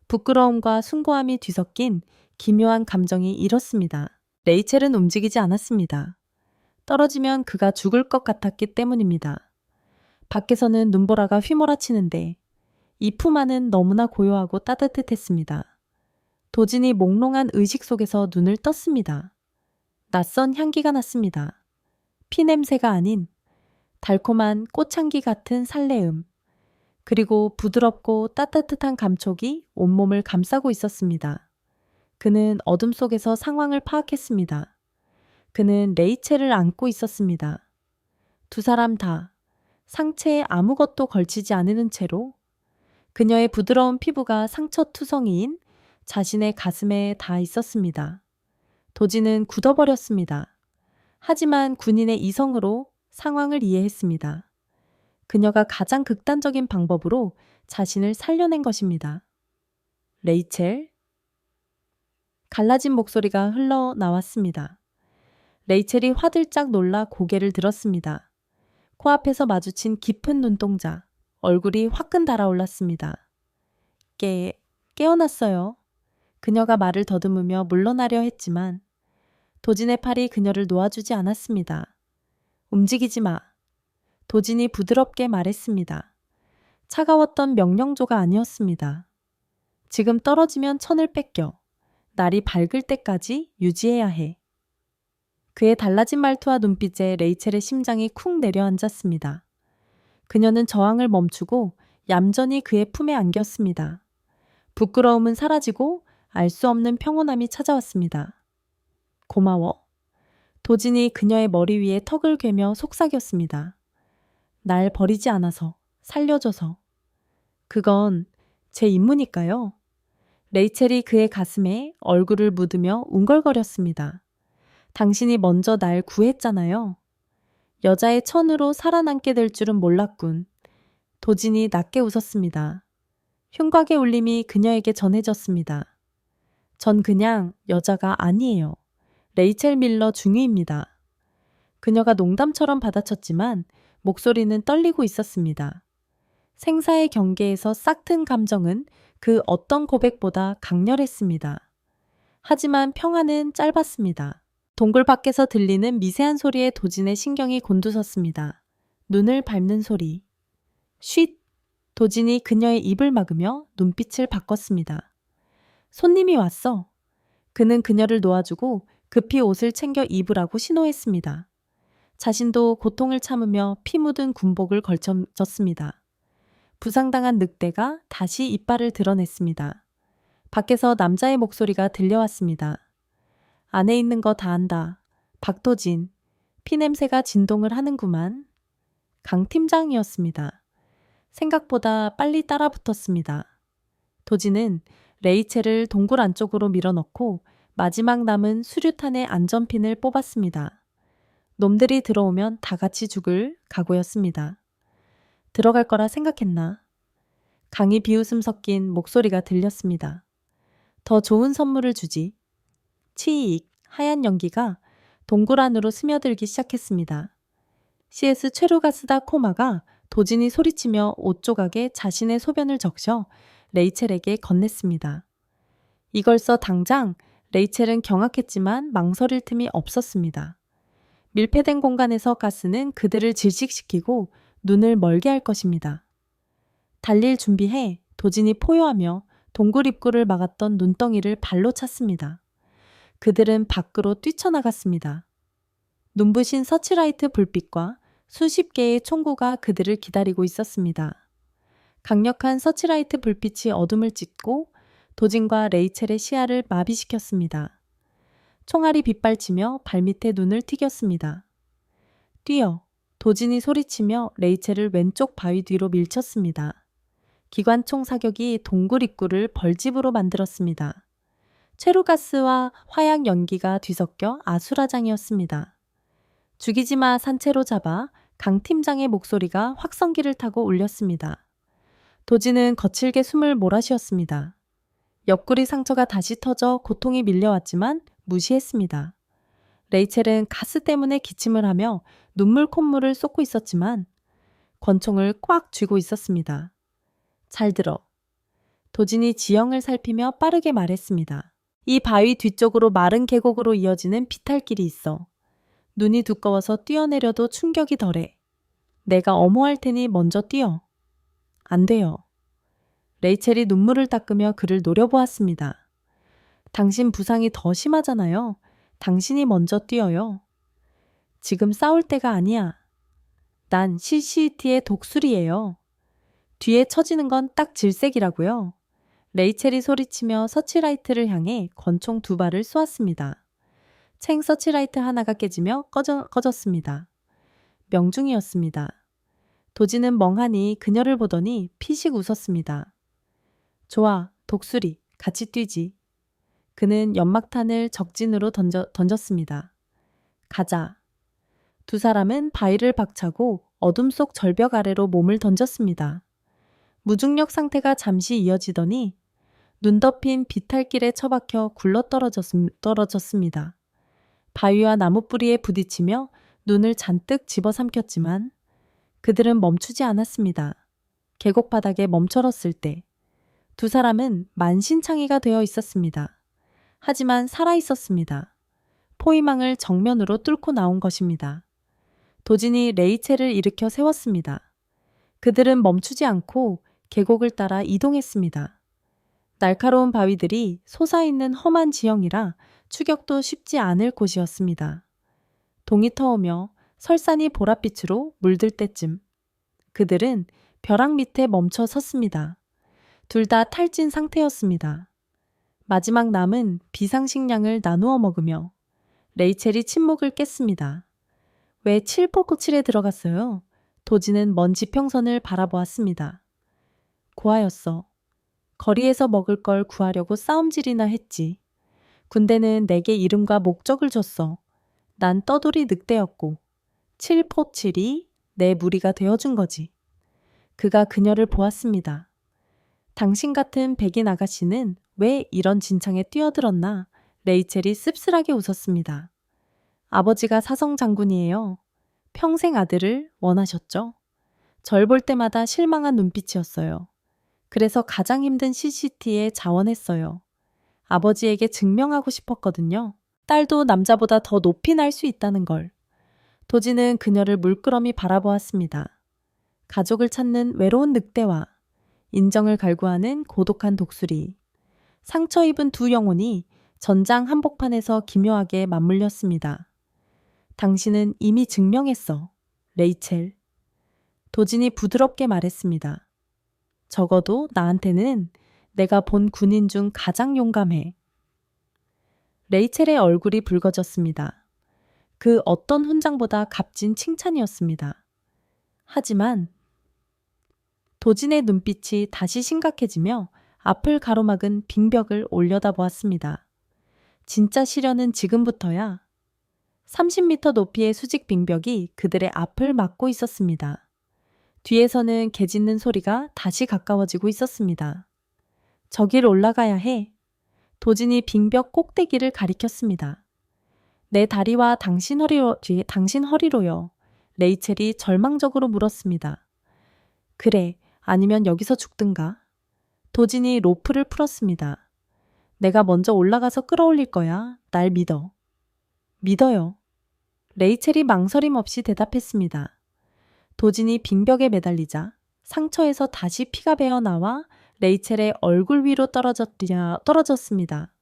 부끄러움과 숭고함이 뒤섞인 기묘한 감정이 일었습니다. 레이첼은 움직이지 않았습니다. 떨어지면 그가 죽을 것 같았기 때문입니다. 밖에서는 눈보라가 휘몰아치는데 이 품 안은 너무나 고요하고 따뜻했습니다. 도진이 몽롱한 의식 속에서 눈을 떴습니다. 낯선 향기가 났습니다. 피 냄새가 아닌 달콤한 꽃향기 같은 설레음, 그리고 부드럽고 따뜻한 감촉이 온몸을 감싸고 있었습니다. 그는 어둠 속에서 상황을 파악했습니다. 그는 레이첼을 안고 있었습니다. 두 사람 다 상체에 아무것도 걸치지 않은 채로 그녀의 부드러운 피부가 상처투성이인 자신의 가슴에 닿아 있었습니다. 도진은 굳어버렸습니다. 하지만 군인의 이성으로 상황을 이해했습니다. 그녀가 가장 극단적인 방법으로 자신을 살려낸 것입니다. 레이첼? 갈라진 목소리가 흘러나왔습니다. 레이첼이 화들짝 놀라 고개를 들었습니다. 코앞에서 마주친 깊은 눈동자, 얼굴이 화끈 달아올랐습니다. 깨어났어요. 그녀가 말을 더듬으며 물러나려 했지만 도진의 팔이 그녀를 놓아주지 않았습니다. 움직이지 마. 도진이 부드럽게 말했습니다. 차가웠던 명령조가 아니었습니다. 지금 떨어지면 천을 뺏겨. 날이 밝을 때까지 유지해야 해. 그의 달라진 말투와 눈빛에 레이첼의 심장이 쿵 내려앉았습니다. 그녀는 저항을 멈추고 얌전히 그의 품에 안겼습니다. 부끄러움은 사라지고 알 수 없는 평온함이 찾아왔습니다. 고마워. 도진이 그녀의 머리 위에 턱을 괴며 속삭였습니다. 날 버리지 않아서, 살려줘서. 그건 제 임무니까요. 레이첼이 그의 가슴에 얼굴을 묻으며 웅걸거렸습니다. 당신이 먼저 날 구했잖아요. 여자의 천으로 살아남게 될 줄은 몰랐군. 도진이 낮게 웃었습니다. 흉곽의 울림이 그녀에게 전해졌습니다. 전 그냥 여자가 아니에요. 레이첼 밀러 중위입니다. 그녀가 농담처럼 받아쳤지만 목소리는 떨리고 있었습니다. 생사의 경계에서 싹튼 감정은 그 어떤 고백보다 강렬했습니다. 하지만 평화는 짧았습니다. 동굴 밖에서 들리는 미세한 소리에 도진의 신경이 곤두섰습니다. 눈을 밟는 소리. 쉿! 도진이 그녀의 입을 막으며 눈빛을 바꿨습니다. 손님이 왔어. 그는 그녀를 놓아주고 급히 옷을 챙겨 입으라고 신호했습니다. 자신도 고통을 참으며 피 묻은 군복을 걸쳐졌습니다. 부상당한 늑대가 다시 이빨을 드러냈습니다. 밖에서 남자의 목소리가 들려왔습니다. 안에 있는 거 다 안다. 박도진. 피냄새가 진동을 하는구만. 강 팀장이었습니다. 생각보다 빨리 따라붙었습니다. 도진은 레이첼을 동굴 안쪽으로 밀어넣고 마지막 남은 수류탄의 안전핀을 뽑았습니다. 놈들이 들어오면 다 같이 죽을 각오였습니다. 들어갈 거라 생각했나? 강이 비웃음 섞인 목소리가 들렸습니다. 더 좋은 선물을 주지. 치익, 하얀 연기가 동굴 안으로 스며들기 시작했습니다. CS 최루가스다 코마가 도진이 소리치며 옷 조각에 자신의 소변을 적셔 레이첼에게 건넸습니다. 이걸 써 당장. 레이첼은 경악했지만 망설일 틈이 없었습니다. 밀폐된 공간에서 가스는 그들을 질식시키고 눈을 멀게 할 것입니다. 달릴 준비해. 도진이 포효하며 동굴 입구를 막았던 눈덩이를 발로 찼습니다. 그들은 밖으로 뛰쳐나갔습니다. 눈부신 서치라이트 불빛과 수십 개의 총구가 그들을 기다리고 있었습니다. 강력한 서치라이트 불빛이 어둠을 찢고 도진과 레이첼의 시야를 마비시켰습니다. 총알이 빗발치며 발밑에 눈을 튀겼습니다. 뛰어! 도진이 소리치며 레이첼을 왼쪽 바위 뒤로 밀쳤습니다. 기관총 사격이 동굴 입구를 벌집으로 만들었습니다. 최루가스와 화약 연기가 뒤섞여 아수라장이었습니다. 죽이지 마 산채로 잡아 강 팀장의 목소리가 확성기를 타고 울렸습니다. 도지는 거칠게 숨을 몰아쉬었습니다. 옆구리 상처가 다시 터져 고통이 밀려왔지만 무시했습니다. 레이첼은 가스 때문에 기침을 하며 눈물 콧물을 쏟고 있었지만 권총을 꽉 쥐고 있었습니다. 잘 들어. 도진이 지형을 살피며 빠르게 말했습니다. 이 바위 뒤쪽으로 마른 계곡으로 이어지는 비탈길이 있어. 눈이 두꺼워서 뛰어내려도 충격이 덜해. 내가 엄호할 테니 먼저 뛰어. 안 돼요. 레이첼이 눈물을 닦으며 그를 노려보았습니다. 당신 부상이 더 심하잖아요. 당신이 먼저 뛰어요. 지금 싸울 때가 아니야. 난 CCT의 독수리예요. 뒤에 처지는 건 딱 질색이라고요. 레이첼이 소리치며 서치라이트를 향해 권총 2발을 쏘았습니다. 챙 서치라이트 하나가 깨지며 꺼졌습니다. 명중이었습니다. 도지는 멍하니 그녀를 보더니 피식 웃었습니다. 좋아, 독수리, 같이 뛰지. 그는 연막탄을 적진으로 던졌습니다. 가자. 두 사람은 바위를 박차고 어둠 속 절벽 아래로 몸을 던졌습니다. 무중력 상태가 잠시 이어지더니 눈 덮인 비탈길에 처박혀 굴러 떨어졌습니다. 바위와 나무뿌리에 부딪히며 눈을 잔뜩 집어삼켰지만 그들은 멈추지 않았습니다. 계곡 바닥에 멈춰섰을 때 두 사람은 만신창이가 되어 있었습니다. 하지만 살아 있었습니다. 포위망을 정면으로 뚫고 나온 것입니다. 도진이 레이첼을 일으켜 세웠습니다. 그들은 멈추지 않고 계곡을 따라 이동했습니다. 날카로운 바위들이 솟아있는 험한 지형이라 추격도 쉽지 않을 곳이었습니다. 동이 터오며 설산이 보랏빛으로 물들 때쯤 그들은 벼락 밑에 멈춰 섰습니다. 둘 다 탈진 상태였습니다. 마지막 남은 비상식량을 나누어 먹으며 레이첼이 침묵을 깼습니다. 왜 7포7에 들어갔어요? 도지는 먼 지평선을 바라보았습니다. 고아였어. 거리에서 먹을 걸 구하려고 싸움질이나 했지. 군대는 내게 이름과 목적을 줬어. 난 떠돌이 늑대였고 7포7이 내 무리가 되어준 거지. 그가 그녀를 보았습니다. 당신 같은 백인 아가씨는 왜 이런 진창에 뛰어들었나? 레이첼이 씁쓸하게 웃었습니다. 아버지가 사성 장군이에요. 평생 아들을 원하셨죠? 절 볼 때마다 실망한 눈빛이었어요. 그래서 가장 힘든 CCT에 자원했어요. 아버지에게 증명하고 싶었거든요. 딸도 남자보다 더 높이 날 수 있다는 걸. 도지는 그녀를 물끄러미 바라보았습니다. 가족을 찾는 외로운 늑대와 인정을 갈구하는 고독한 독수리. 상처 입은 두 영혼이 전장 한복판에서 기묘하게 맞물렸습니다. 당신은 이미 증명했어, 레이첼. 도진이 부드럽게 말했습니다. 적어도 나한테는 내가 본 군인 중 가장 용감해. 레이첼의 얼굴이 붉어졌습니다. 그 어떤 훈장보다 값진 칭찬이었습니다. 하지만 도진의 눈빛이 다시 심각해지며 앞을 가로막은 빙벽을 올려다보았습니다. 진짜 시련은 지금부터야. 30m 높이의 수직 빙벽이 그들의 앞을 막고 있었습니다. 뒤에서는 개 짖는 소리가 다시 가까워지고 있었습니다. 저길 올라가야 해. 도진이 빙벽 꼭대기를 가리켰습니다. 내 다리와 당신 허리로요. 레이첼이 절망적으로 물었습니다. 그래, 아니면 여기서 죽든가. 도진이 로프를 풀었습니다. 내가 먼저 올라가서 끌어올릴 거야. 날 믿어. 믿어요. 레이첼이 망설임 없이 대답했습니다. 도진이 빙벽에 매달리자 상처에서 다시 피가 배어나와 레이첼의 얼굴 위로 떨어졌습니다.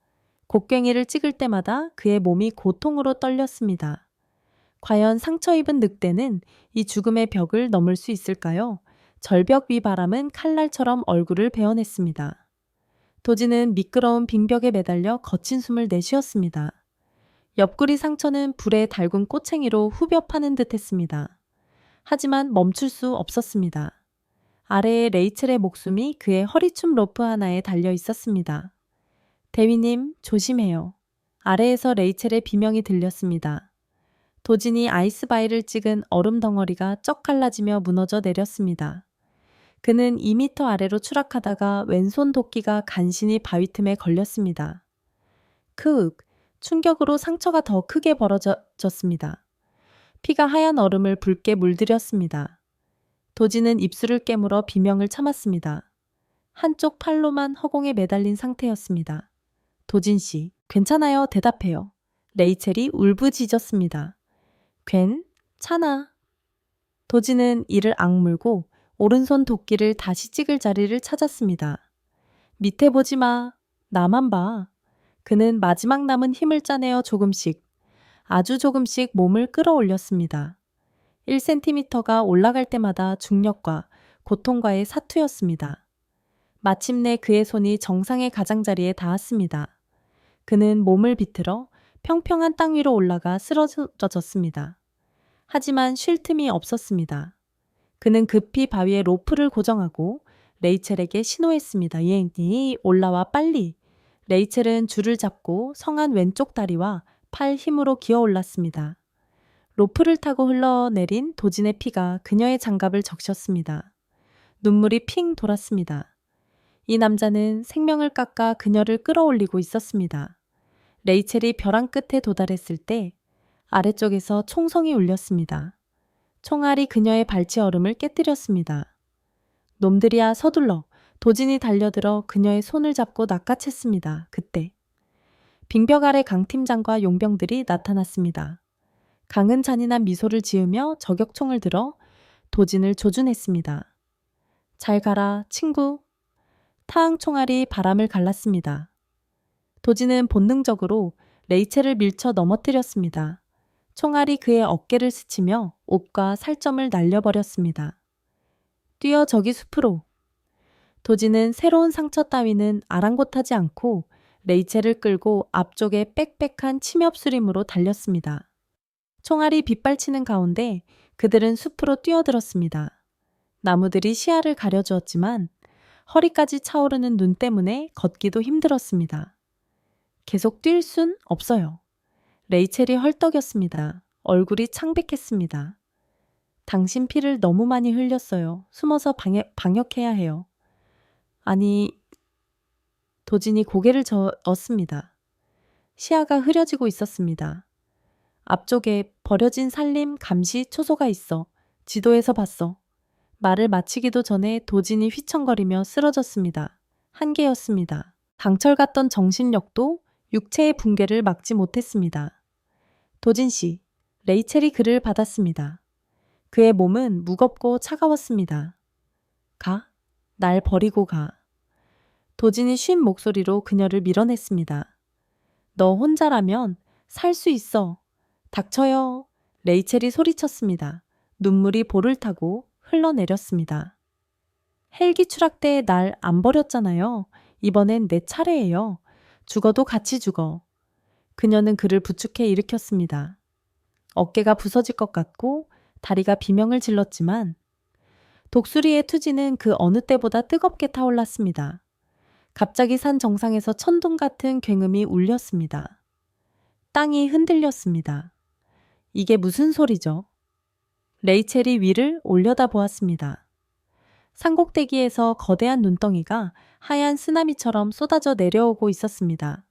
곡괭이를 찍을 때마다 그의 몸이 고통으로 떨렸습니다. 과연 상처 입은 늑대는 이 죽음의 벽을 넘을 수 있을까요? 절벽 위 바람은 칼날처럼 얼굴을 베어냈습니다. 도지는 미끄러운 빙벽에 매달려 거친 숨을 내쉬었습니다. 옆구리 상처는 불에 달군 꼬챙이로 후벼 파는 듯 했습니다. 하지만 멈출 수 없었습니다. 아래에 레이첼의 목숨이 그의 허리춤 로프 하나에 달려 있었습니다. 대위님, 조심해요. 아래에서 레이첼의 비명이 들렸습니다. 도진이 아이스바이를 찍은 얼음 덩어리가 쩍 갈라지며 무너져 내렸습니다. 그는 2미터 아래로 추락하다가 왼손 도끼가 간신히 바위 틈에 걸렸습니다. 크윽, 충격으로 상처가 더 크게 벌어졌습니다. 피가 하얀 얼음을 붉게 물들였습니다. 도진은 입술을 깨물어 비명을 참았습니다. 한쪽 팔로만 허공에 매달린 상태였습니다. 도진 씨, 괜찮아요. 대답해요. 레이첼이 울부짖었습니다. 괜찮아. 도진은 이를 악물고 오른손 도끼를 다시 찍을 자리를 찾았습니다. 밑에 보지 마. 나만 봐. 그는 마지막 남은 힘을 짜내어 조금씩, 아주 조금씩 몸을 끌어올렸습니다. 1cm가 올라갈 때마다 중력과 고통과의 사투였습니다. 마침내 그의 손이 정상의 가장자리에 닿았습니다. 그는 몸을 비틀어 평평한 땅 위로 올라가 쓰러졌습니다. 하지만 쉴 틈이 없었습니다. 그는 급히 바위에 로프를 고정하고 레이첼에게 신호했습니다. 얘니 올라와 빨리. 레이첼은 줄을 잡고 성한 왼쪽 다리와 팔 힘으로 기어 올랐습니다. 로프를 타고 흘러내린 도진의 피가 그녀의 장갑을 적셨습니다. 눈물이 핑 돌았습니다. 이 남자는 생명을 깎아 그녀를 끌어올리고 있었습니다. 레이첼이 벼랑 끝에 도달했을 때 아래쪽에서 총성이 울렸습니다. 총알이 그녀의 발치 얼음을 깨뜨렸습니다. 놈들이야 서둘러. 도진이 달려들어 그녀의 손을 잡고 낚아챘습니다. 그때 빙벽 아래 강 팀장과 용병들이 나타났습니다. 강은 잔인한 미소를 지으며 저격총을 들어 도진을 조준했습니다. 잘 가라, 친구. 타항 총알이 바람을 갈랐습니다. 도진은 본능적으로 레이첼을 밀쳐 넘어뜨렸습니다. 총알이 그의 어깨를 스치며 옷과 살점을 날려버렸습니다. 뛰어 저기 숲으로. 도진은 새로운 상처 따위는 아랑곳하지 않고 레이첼을 끌고 앞쪽에 빽빽한 침엽수림으로 달렸습니다. 총알이 빗발치는 가운데 그들은 숲으로 뛰어들었습니다. 나무들이 시야를 가려주었지만 허리까지 차오르는 눈 때문에 걷기도 힘들었습니다. 계속 뛸 순 없어요. 레이첼이 헐떡였습니다. 얼굴이 창백했습니다. 당신 피를 너무 많이 흘렸어요. 숨어서 방역해야 해요. 아니, 도진이 고개를 저었습니다. 시야가 흐려지고 있었습니다. 앞쪽에 버려진 산림 감시 초소가 있어. 지도에서 봤어. 말을 마치기도 전에 도진이 휘청거리며 쓰러졌습니다. 한계였습니다. 강철 같던 정신력도 육체의 붕괴를 막지 못했습니다. 도진 씨, 레이첼이 그를 받았습니다. 그의 몸은 무겁고 차가웠습니다. 가? 날 버리고 가. 도진이 쉰 목소리로 그녀를 밀어냈습니다. 너 혼자라면 살 수 있어. 닥쳐요. 레이첼이 소리쳤습니다. 눈물이 볼을 타고 흘러내렸습니다. 헬기 추락 때 날 안 버렸잖아요. 이번엔 내 차례예요. 죽어도 같이 죽어. 그녀는 그를 부축해 일으켰습니다. 어깨가 부서질 것 같고 다리가 비명을 질렀지만 독수리의 투지는 그 어느 때보다 뜨겁게 타올랐습니다. 갑자기 산 정상에서 천둥 같은 굉음이 울렸습니다. 땅이 흔들렸습니다. 이게 무슨 소리죠? 레이첼이 위를 올려다 보았습니다. 산꼭대기에서 거대한 눈덩이가 하얀 쓰나미처럼 쏟아져 내려오고 있었습니다.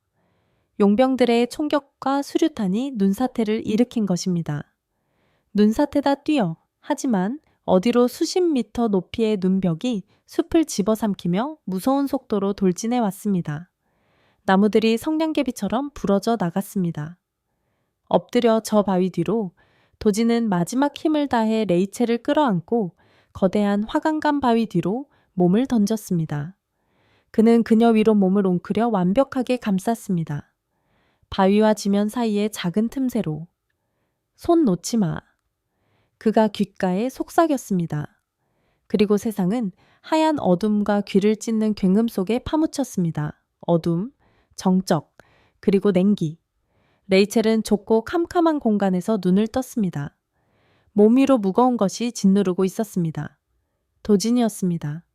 용병들의 총격과 수류탄이 눈사태를 일으킨 것입니다. 눈사태다 뛰어. 하지만 어디로 수십 미터 높이의 눈벽이 숲을 집어삼키며 무서운 속도로 돌진해 왔습니다. 나무들이 성냥개비처럼 부러져 나갔습니다. 엎드려 저 바위 뒤로 도진은 마지막 힘을 다해 레이첼을 끌어안고 거대한 화강간 바위 뒤로 몸을 던졌습니다. 그는 그녀 위로 몸을 웅크려 완벽하게 감쌌습니다. 바위와 지면 사이의 작은 틈새로. 손 놓지 마. 그가 귓가에 속삭였습니다. 그리고 세상은 하얀 어둠과 귀를 찢는 굉음 속에 파묻혔습니다. 어둠, 정적, 그리고 냉기. 레이첼은 좁고 캄캄한 공간에서 눈을 떴습니다. 몸 위로 무거운 것이 짓누르고 있었습니다. 도진이었습니다.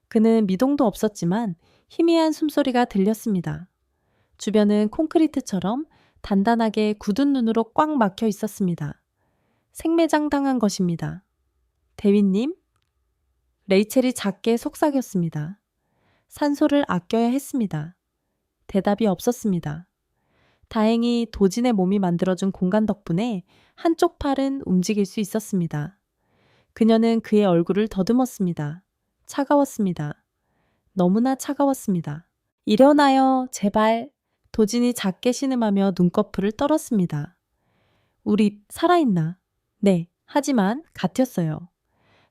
그는 미동도 없었지만 희미한 숨소리가 들렸습니다. 주변은 콘크리트처럼 단단하게 굳은 눈으로 꽉 막혀 있었습니다. 생매장 당한 것입니다. 대위님? 레이첼이 작게 속삭였습니다. 산소를 아껴야 했습니다. 대답이 없었습니다. 다행히 도진의 몸이 만들어준 공간 덕분에 한쪽 팔은 움직일 수 있었습니다. 그녀는 그의 얼굴을 더듬었습니다. 차가웠습니다. 너무나 차가웠습니다. 일어나요, 제발. 도진이 작게 신음하며 눈꺼풀을 떨었습니다. 우리 살아있나? 네, 하지만 같았어요.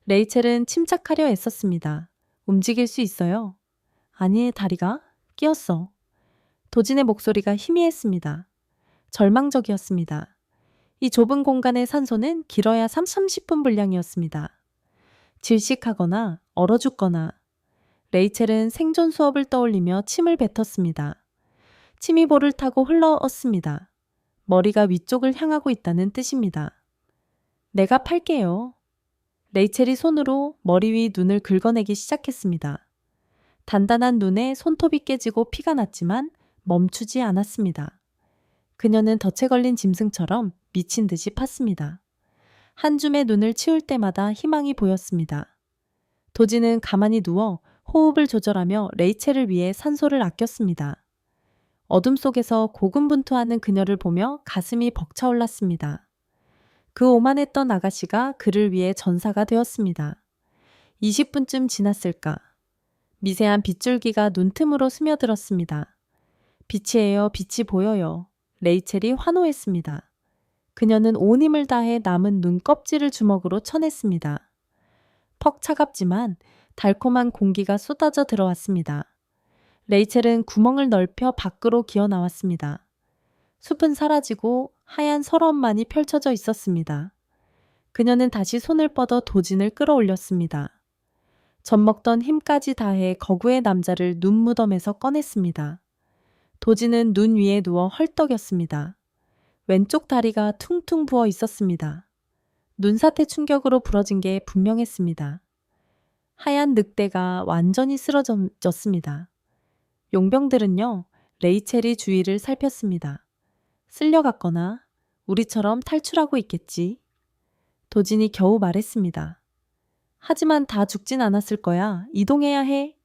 레이첼은 침착하려 애썼습니다. 움직일 수 있어요? 아니, 다리가 끼었어. 도진의 목소리가 희미했습니다. 절망적이었습니다. 이 좁은 공간의 산소는 길어야 30분 분량이었습니다. 질식하거나 얼어 죽거나. 레이첼은 생존 수업을 떠올리며 침을 뱉었습니다. 침이 볼을 타고 흘러었습니다. 머리가 위쪽을 향하고 있다는 뜻입니다. 내가 팔게요. 레이첼이 손으로 머리 위 눈을 긁어내기 시작했습니다. 단단한 눈에 손톱이 깨지고 피가 났지만 멈추지 않았습니다. 그녀는 덫에 걸린 짐승처럼 미친 듯이 팠습니다. 한 줌의 눈을 치울 때마다 희망이 보였습니다. 도지는 가만히 누워 호흡을 조절하며 레이첼을 위해 산소를 아꼈습니다. 어둠 속에서 고군분투하는 그녀를 보며 가슴이 벅차올랐습니다. 그 오만했던 아가씨가 그를 위해 전사가 되었습니다. 20분쯤 지났을까. 미세한 빗줄기가 눈틈으로 스며들었습니다. 빛이에요, 빛이 보여요. 레이첼이 환호했습니다. 그녀는 온 힘을 다해 남은 눈껍질을 주먹으로 쳐냈습니다. 퍽 차갑지만 달콤한 공기가 쏟아져 들어왔습니다. 레이첼은 구멍을 넓혀 밖으로 기어 나왔습니다. 숲은 사라지고 하얀 서러움만이 펼쳐져 있었습니다. 그녀는 다시 손을 뻗어 도진을 끌어올렸습니다. 젖먹던 힘까지 다해 거구의 남자를 눈무덤에서 꺼냈습니다. 도진은 눈 위에 누워 헐떡였습니다. 왼쪽 다리가 퉁퉁 부어 있었습니다. 눈사태 충격으로 부러진 게 분명했습니다. 하얀 늑대가 완전히 쓰러졌습니다. 용병들은요, 레이첼이 주위를 살폈습니다. 쓸려갔거나 우리처럼 탈출하고 있겠지. 도진이 겨우 말했습니다. 하지만 다 죽진 않았을 거야. 이동해야 해.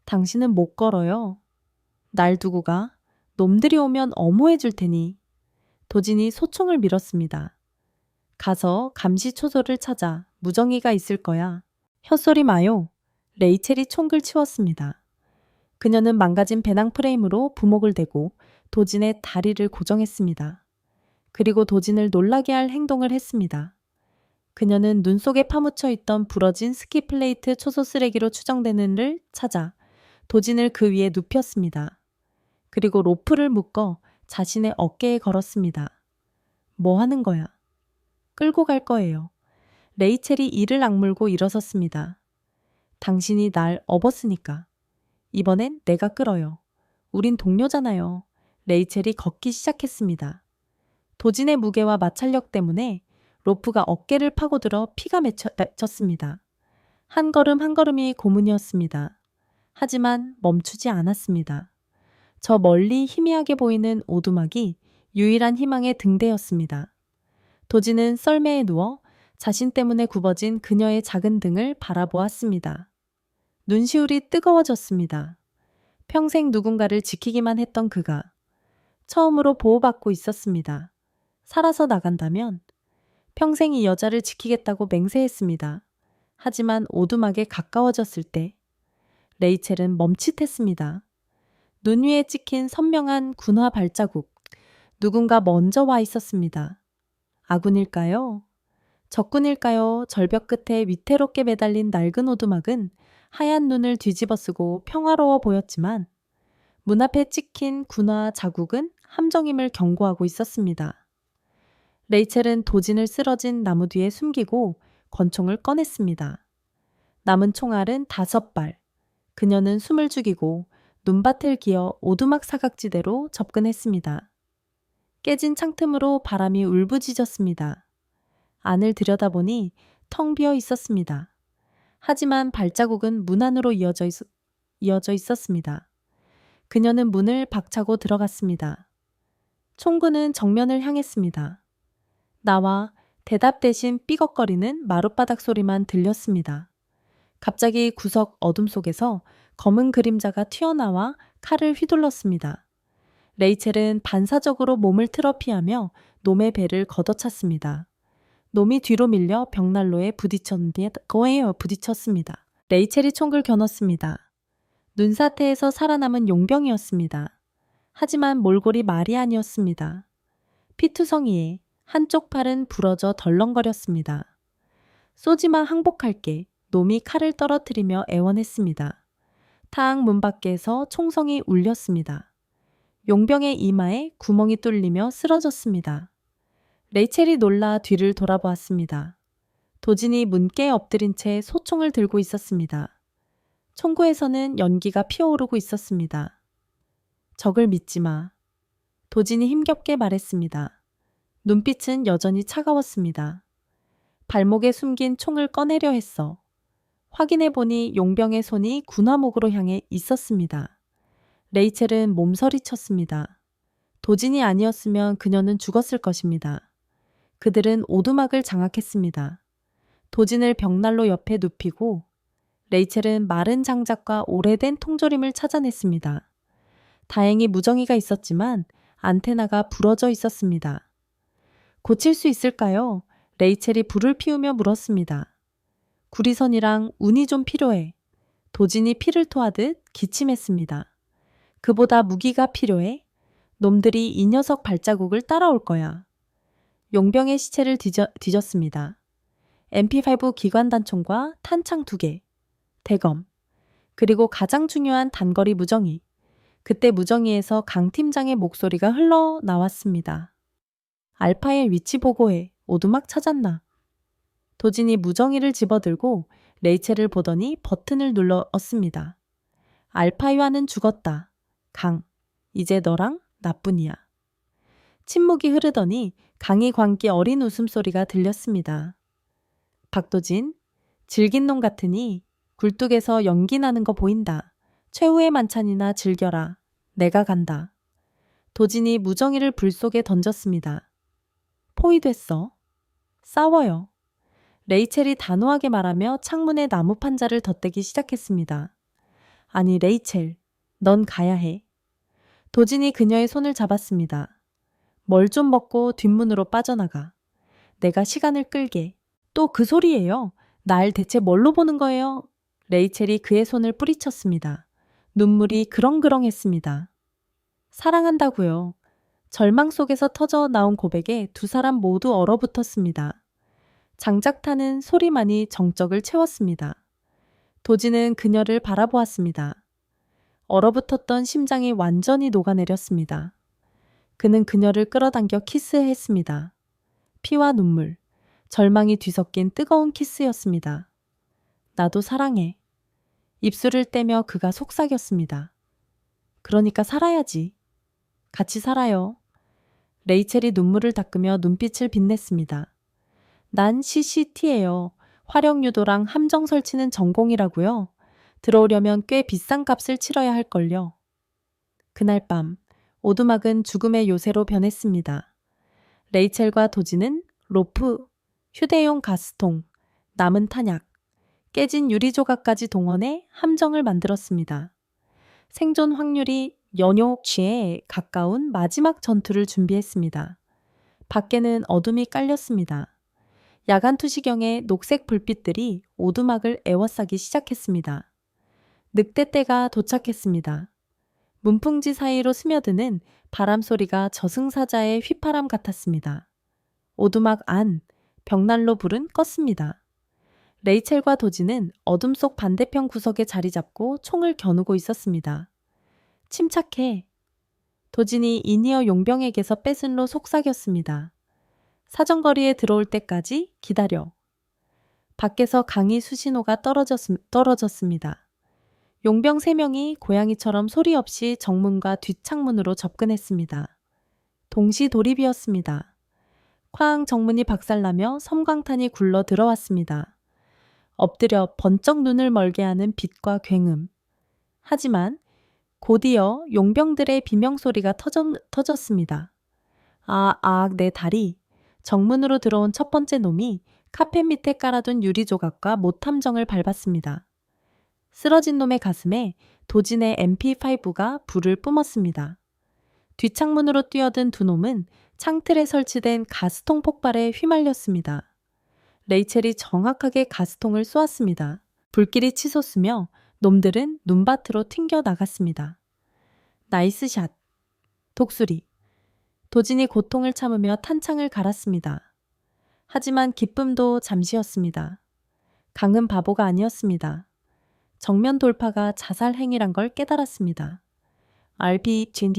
당신은 못 걸어요. 날 두고 가. 놈들이 오면 엄호해 줄 테니. 도진이 소총을 밀었습니다. 가서 감시초소를 찾아. 무정이가 있을 거야. 헛소리 마요. 레이첼이 총을 치웠습니다. 그녀는 망가진 배낭 프레임으로 부목을 대고 도진의 다리를 고정했습니다. 그리고 도진을 놀라게 할 행동을 했습니다. 그녀는 눈 속에 파묻혀 있던 부러진 스키 플레이트 초소 쓰레기로 추정되는를 찾아 도진을 그 위에 눕혔습니다. 그리고 로프를 묶어 자신의 어깨에 걸었습니다. 뭐 하는 거야? 끌고 갈 거예요. 레이첼이 이를 악물고 일어섰습니다. 당신이 날 업었으니까. 이번엔 내가 끌어요. 우린 동료잖아요. 레이첼이 걷기 시작했습니다. 도진의 무게와 마찰력 때문에 로프가 어깨를 파고들어 피가 맺혔습니다. 한 걸음 한 걸음이 고문이었습니다. 하지만 멈추지 않았습니다. 저 멀리 희미하게 보이는 오두막이 유일한 희망의 등대였습니다. 도진은 썰매에 누워 자신 때문에 굽어진 그녀의 작은 등을 바라보았습니다. 눈시울이 뜨거워졌습니다. 평생 누군가를 지키기만 했던 그가 처음으로 보호받고 있었습니다. 살아서 나간다면 평생 이 여자를 지키겠다고 맹세했습니다. 하지만 오두막에 가까워졌을 때 레이첼은 멈칫했습니다. 눈 위에 찍힌 선명한 군화 발자국. 누군가 먼저 와 있었습니다. 아군일까요? 적군일까요? 절벽 끝에 위태롭게 매달린 낡은 오두막은 하얀 눈을 뒤집어쓰고 평화로워 보였지만 문 앞에 찍힌 군화 자국은 함정임을 경고하고 있었습니다. 레이첼은 도진을 쓰러진 나무 뒤에 숨기고 권총을 꺼냈습니다. 남은 총알은 5발. 그녀는 숨을 죽이고 눈밭을 기어 오두막 사각지대로 접근했습니다. 깨진 창틈으로 바람이 울부짖었습니다. 안을 들여다보니 텅 비어 있었습니다. 하지만 발자국은 문 안으로 이어져 있었습니다. 그녀는 문을 박차고 들어갔습니다. 총구는 정면을 향했습니다. 나와 대답 대신 삐걱거리는 마룻바닥 소리만 들렸습니다. 갑자기 구석 어둠 속에서 검은 그림자가 튀어나와 칼을 휘둘렀습니다. 레이첼은 반사적으로 몸을 틀어 피하며 놈의 배를 걷어찼습니다. 놈이 뒤로 밀려 벽난로에 부딪혔습니다. 레이첼이 총을 겨눴습니다. 눈사태에서 살아남은 용병이었습니다. 하지만 몰골이 말이 아니었습니다. 피투성이에 한쪽 팔은 부러져 덜렁거렸습니다. 쏘지마 항복할게. 놈이 칼을 떨어뜨리며 애원했습니다. 타항 문 밖에서 총성이 울렸습니다. 용병의 이마에 구멍이 뚫리며 쓰러졌습니다. 레이첼이 놀라 뒤를 돌아보았습니다. 도진이 문께에 엎드린 채 소총을 들고 있었습니다. 총구에서는 연기가 피어오르고 있었습니다. 적을 믿지 마. 도진이 힘겹게 말했습니다. 눈빛은 여전히 차가웠습니다. 발목에 숨긴 총을 꺼내려 했어. 확인해보니 용병의 손이 군화목으로 향해 있었습니다. 레이첼은 몸서리쳤습니다. 도진이 아니었으면 그녀는 죽었을 것입니다. 그들은 오두막을 장악했습니다. 도진을 벽난로 옆에 눕히고 레이첼은 마른 장작과 오래된 통조림을 찾아냈습니다. 다행히 무정이가 있었지만 안테나가 부러져 있었습니다. 고칠 수 있을까요? 레이첼이 불을 피우며 물었습니다. 구리선이랑 운이 좀 필요해. 도진이 피를 토하듯 기침했습니다. 그보다 무기가 필요해? 놈들이 이 녀석 발자국을 따라올 거야. 용병의 시체를 뒤졌습니다. MP5 기관단총과 탄창 2개, 대검, 그리고 가장 중요한 단거리 무정이. 그때 무정이에서 강 팀장의 목소리가 흘러나왔습니다. 알파의 위치 보고해. 오두막 찾았나? 도진이 무정이를 집어들고 레이첼을 보더니 버튼을 눌렀습니다. 알파이와는 죽었다. 강, 이제 너랑 나뿐이야. 침묵이 흐르더니 강이 광기 어린 웃음소리가 들렸습니다. 박도진, 질긴 놈 같으니 굴뚝에서 연기 나는 거 보인다. 최후의 만찬이나 즐겨라. 내가 간다. 도진이 무정이를 불 속에 던졌습니다. 포위됐어. 싸워요. 레이첼이 단호하게 말하며 창문에 나무 판자를 덧대기 시작했습니다. 아니 레이첼, 넌 가야 해. 도진이 그녀의 손을 잡았습니다. 뭘 좀 먹고 뒷문으로 빠져나가. 내가 시간을 끌게. 또 그 소리예요. 날 대체 뭘로 보는 거예요? 레이첼이 그의 손을 뿌리쳤습니다. 눈물이 그렁그렁했습니다. 사랑한다고요. 절망 속에서 터져 나온 고백에 두 사람 모두 얼어붙었습니다. 장작타는 소리만이 정적을 채웠습니다. 도진은 그녀를 바라보았습니다. 얼어붙었던 심장이 완전히 녹아내렸습니다. 그는 그녀를 끌어당겨 키스했습니다. 피와 눈물, 절망이 뒤섞인 뜨거운 키스였습니다. 나도 사랑해. 입술을 떼며 그가 속삭였습니다. 그러니까 살아야지. 같이 살아요. 레이첼이 눈물을 닦으며 눈빛을 빛냈습니다. 난 CCT예요. 화력 유도랑 함정 설치는 전공이라고요. 들어오려면 꽤 비싼 값을 치러야 할걸요. 그날 밤 오두막은 죽음의 요새로 변했습니다. 레이첼과 도진은 로프, 휴대용 가스통, 남은 탄약, 깨진 유리 조각까지 동원해 함정을 만들었습니다. 생존 확률이 연욕취에 가까운 마지막 전투를 준비했습니다. 밖에는 어둠이 깔렸습니다. 야간 투시경에 녹색 불빛들이 오두막을 에워싸기 시작했습니다. 늑대떼가 도착했습니다. 문풍지 사이로 스며드는 바람 소리가 저승사자의 휘파람 같았습니다. 오두막 안, 벽난로 불은 껐습니다. 레이첼과 도진은 어둠 속 반대편 구석에 자리 잡고 총을 겨누고 있었습니다. 침착해. 도진이 이니어 용병에게서 뺏은 속삭였습니다. 사정거리에 들어올 때까지 기다려. 밖에서 강의 수신호가 떨어졌습니다. 용병 3명이 고양이처럼 소리 없이 정문과 뒷창문으로 접근했습니다. 동시 돌입이었습니다. 쾅 정문이 박살나며 섬광탄이 굴러 들어왔습니다. 엎드려 번쩍 눈을 멀게 하는 빛과 굉음. 하지만 곧이어 용병들의 비명소리가 터졌습니다. 내 다리. 정문으로 들어온 첫 번째 놈이 카펫 밑에 깔아둔 유리 조각과 못함정을 밟았습니다. 쓰러진 놈의 가슴에 도진의 MP5가 불을 뿜었습니다. 뒷창문으로 뛰어든 두 놈은 창틀에 설치된 가스통 폭발에 휘말렸습니다. 레이첼이 정확하게 가스통을 쏘았습니다. 불길이 치솟으며 놈들은 눈밭으로 튕겨 나갔습니다. 나이스 샷. 독수리. 도진이 고통을 참으며 탄창을 갈았습니다. 하지만 기쁨도 잠시였습니다. 강은 바보가 아니었습니다. 정면 돌파가 자살 행위란 걸 깨달았습니다. RPG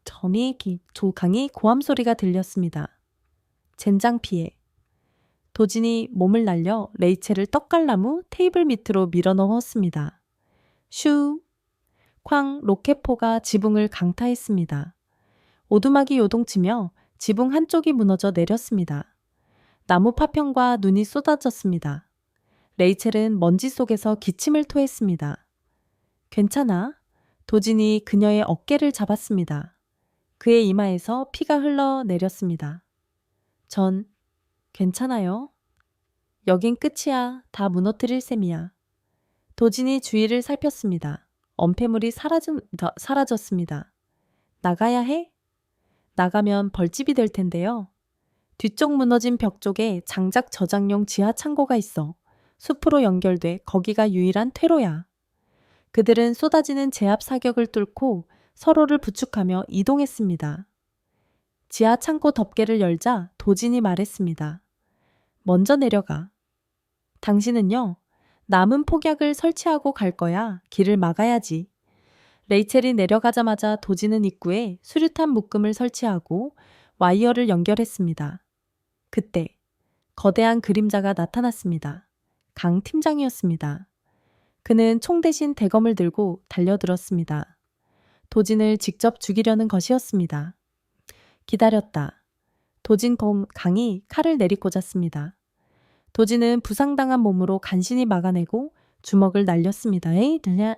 점이 조강이 고함 소리가 들렸습니다. 젠장 피해. 도진이 몸을 날려 레이첼을 떡갈나무 테이블 밑으로 밀어 넣었습니다. 슈. 쾅 로켓포가 지붕을 강타했습니다. 오두막이 요동치며 지붕 한쪽이 무너져 내렸습니다. 나무 파편과 눈이 쏟아졌습니다. 레이첼은 먼지 속에서 기침을 토했습니다. 괜찮아? 도진이 그녀의 어깨를 잡았습니다. 그의 이마에서 피가 흘러내렸습니다. 전 괜찮아요? 여긴 끝이야. 다 무너뜨릴 셈이야. 도진이 주위를 살폈습니다. 엄폐물이 사라졌습니다. 나가야 해? 나가면 벌집이 될 텐데요. 뒤쪽 무너진 벽 쪽에 장작 저장용 지하 창고가 있어 숲으로 연결돼 거기가 유일한 퇴로야. 그들은 쏟아지는 제압 사격을 뚫고 서로를 부축하며 이동했습니다. 지하 창고 덮개를 열자 도진이 말했습니다. 먼저 내려가. 당신은요? 남은 폭약을 설치하고 갈 거야. 길을 막아야지. 레이첼이 내려가자마자 도진은 입구에 수류탄 묶음을 설치하고 와이어를 연결했습니다. 그때 거대한 그림자가 나타났습니다. 강 팀장이었습니다. 그는 총 대신 대검을 들고 달려들었습니다. 도진을 직접 죽이려는 것이었습니다. 기다렸다. 강이 칼을 내리꽂았습니다. 도진은 부상당한 몸으로 간신히 막아내고 주먹을 날렸습니다.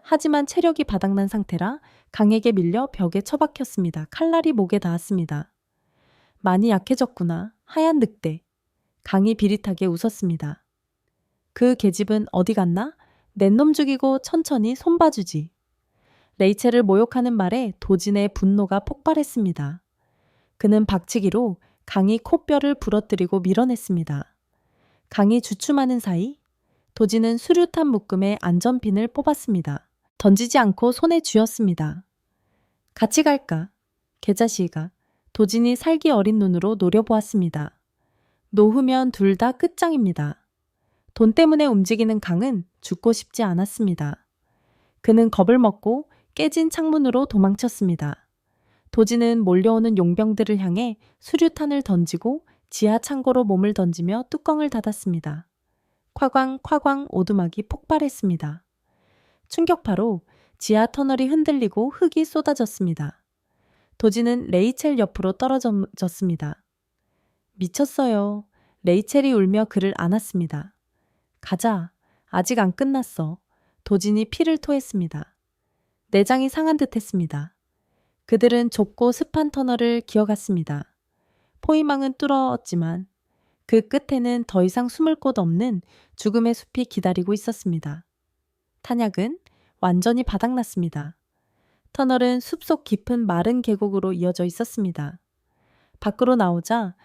하지만 체력이 바닥난 상태라 강에게 밀려 벽에 처박혔습니다. 칼날이 목에 닿았습니다. 많이 약해졌구나. 하얀 늑대. 강이 비릿하게 웃었습니다. 그 계집은 어디 갔나? 내 놈 죽이고 천천히 손봐주지. 레이첼을 모욕하는 말에 도진의 분노가 폭발했습니다. 그는 박치기로 강이 코뼈를 부러뜨리고 밀어냈습니다. 강이 주춤하는 사이 도진은 수류탄 묶음에 안전핀을 뽑았습니다. 던지지 않고 손에 쥐었습니다. 같이 갈까? 개자식아. 도진이 살기 어린 눈으로 노려보았습니다. 노후면 둘 다 끝장입니다. 돈 때문에 움직이는 강은 죽고 싶지 않았습니다. 그는 겁을 먹고 깨진 창문으로 도망쳤습니다. 도진은 몰려오는 용병들을 향해 수류탄을 던지고 지하 창고로 몸을 던지며 뚜껑을 닫았습니다. 콰광 오두막이 폭발했습니다. 충격파로 지하 터널이 흔들리고 흙이 쏟아졌습니다. 도진은 레이첼 옆으로 떨어졌습니다. 미쳤어요. 레이첼이 울며 그를 안았습니다. 가자. 아직 안 끝났어. 도진이 피를 토했습니다. 내장이 상한 듯 했습니다. 그들은 좁고 습한 터널을 기어갔습니다. 포위망은 뚫었지만 그 끝에는 더 이상 숨을 곳 없는 죽음의 숲이 기다리고 있었습니다. 탄약은 완전히 바닥났습니다. 터널은 숲속 깊은 마른 계곡으로 이어져 있었습니다. 밖으로 나오자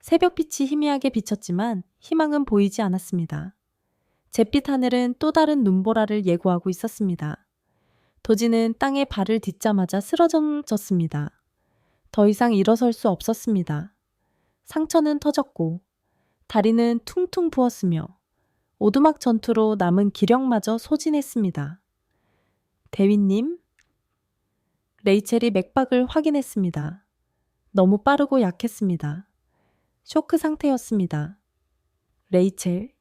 새벽빛이 희미하게 비쳤지만 희망은 보이지 않았습니다. 잿빛 하늘은 또 다른 눈보라를 예고하고 있었습니다. 도진은 땅에 발을 딛자마자 쓰러졌습니다. 더 이상 일어설 수 없었습니다. 상처는 터졌고 다리는 퉁퉁 부었으며 오두막 전투로 남은 기력마저 소진했습니다. 대위님? 레이첼이 맥박을 확인했습니다. 너무 빠르고 약했습니다. 쇼크 상태였습니다. 레이첼.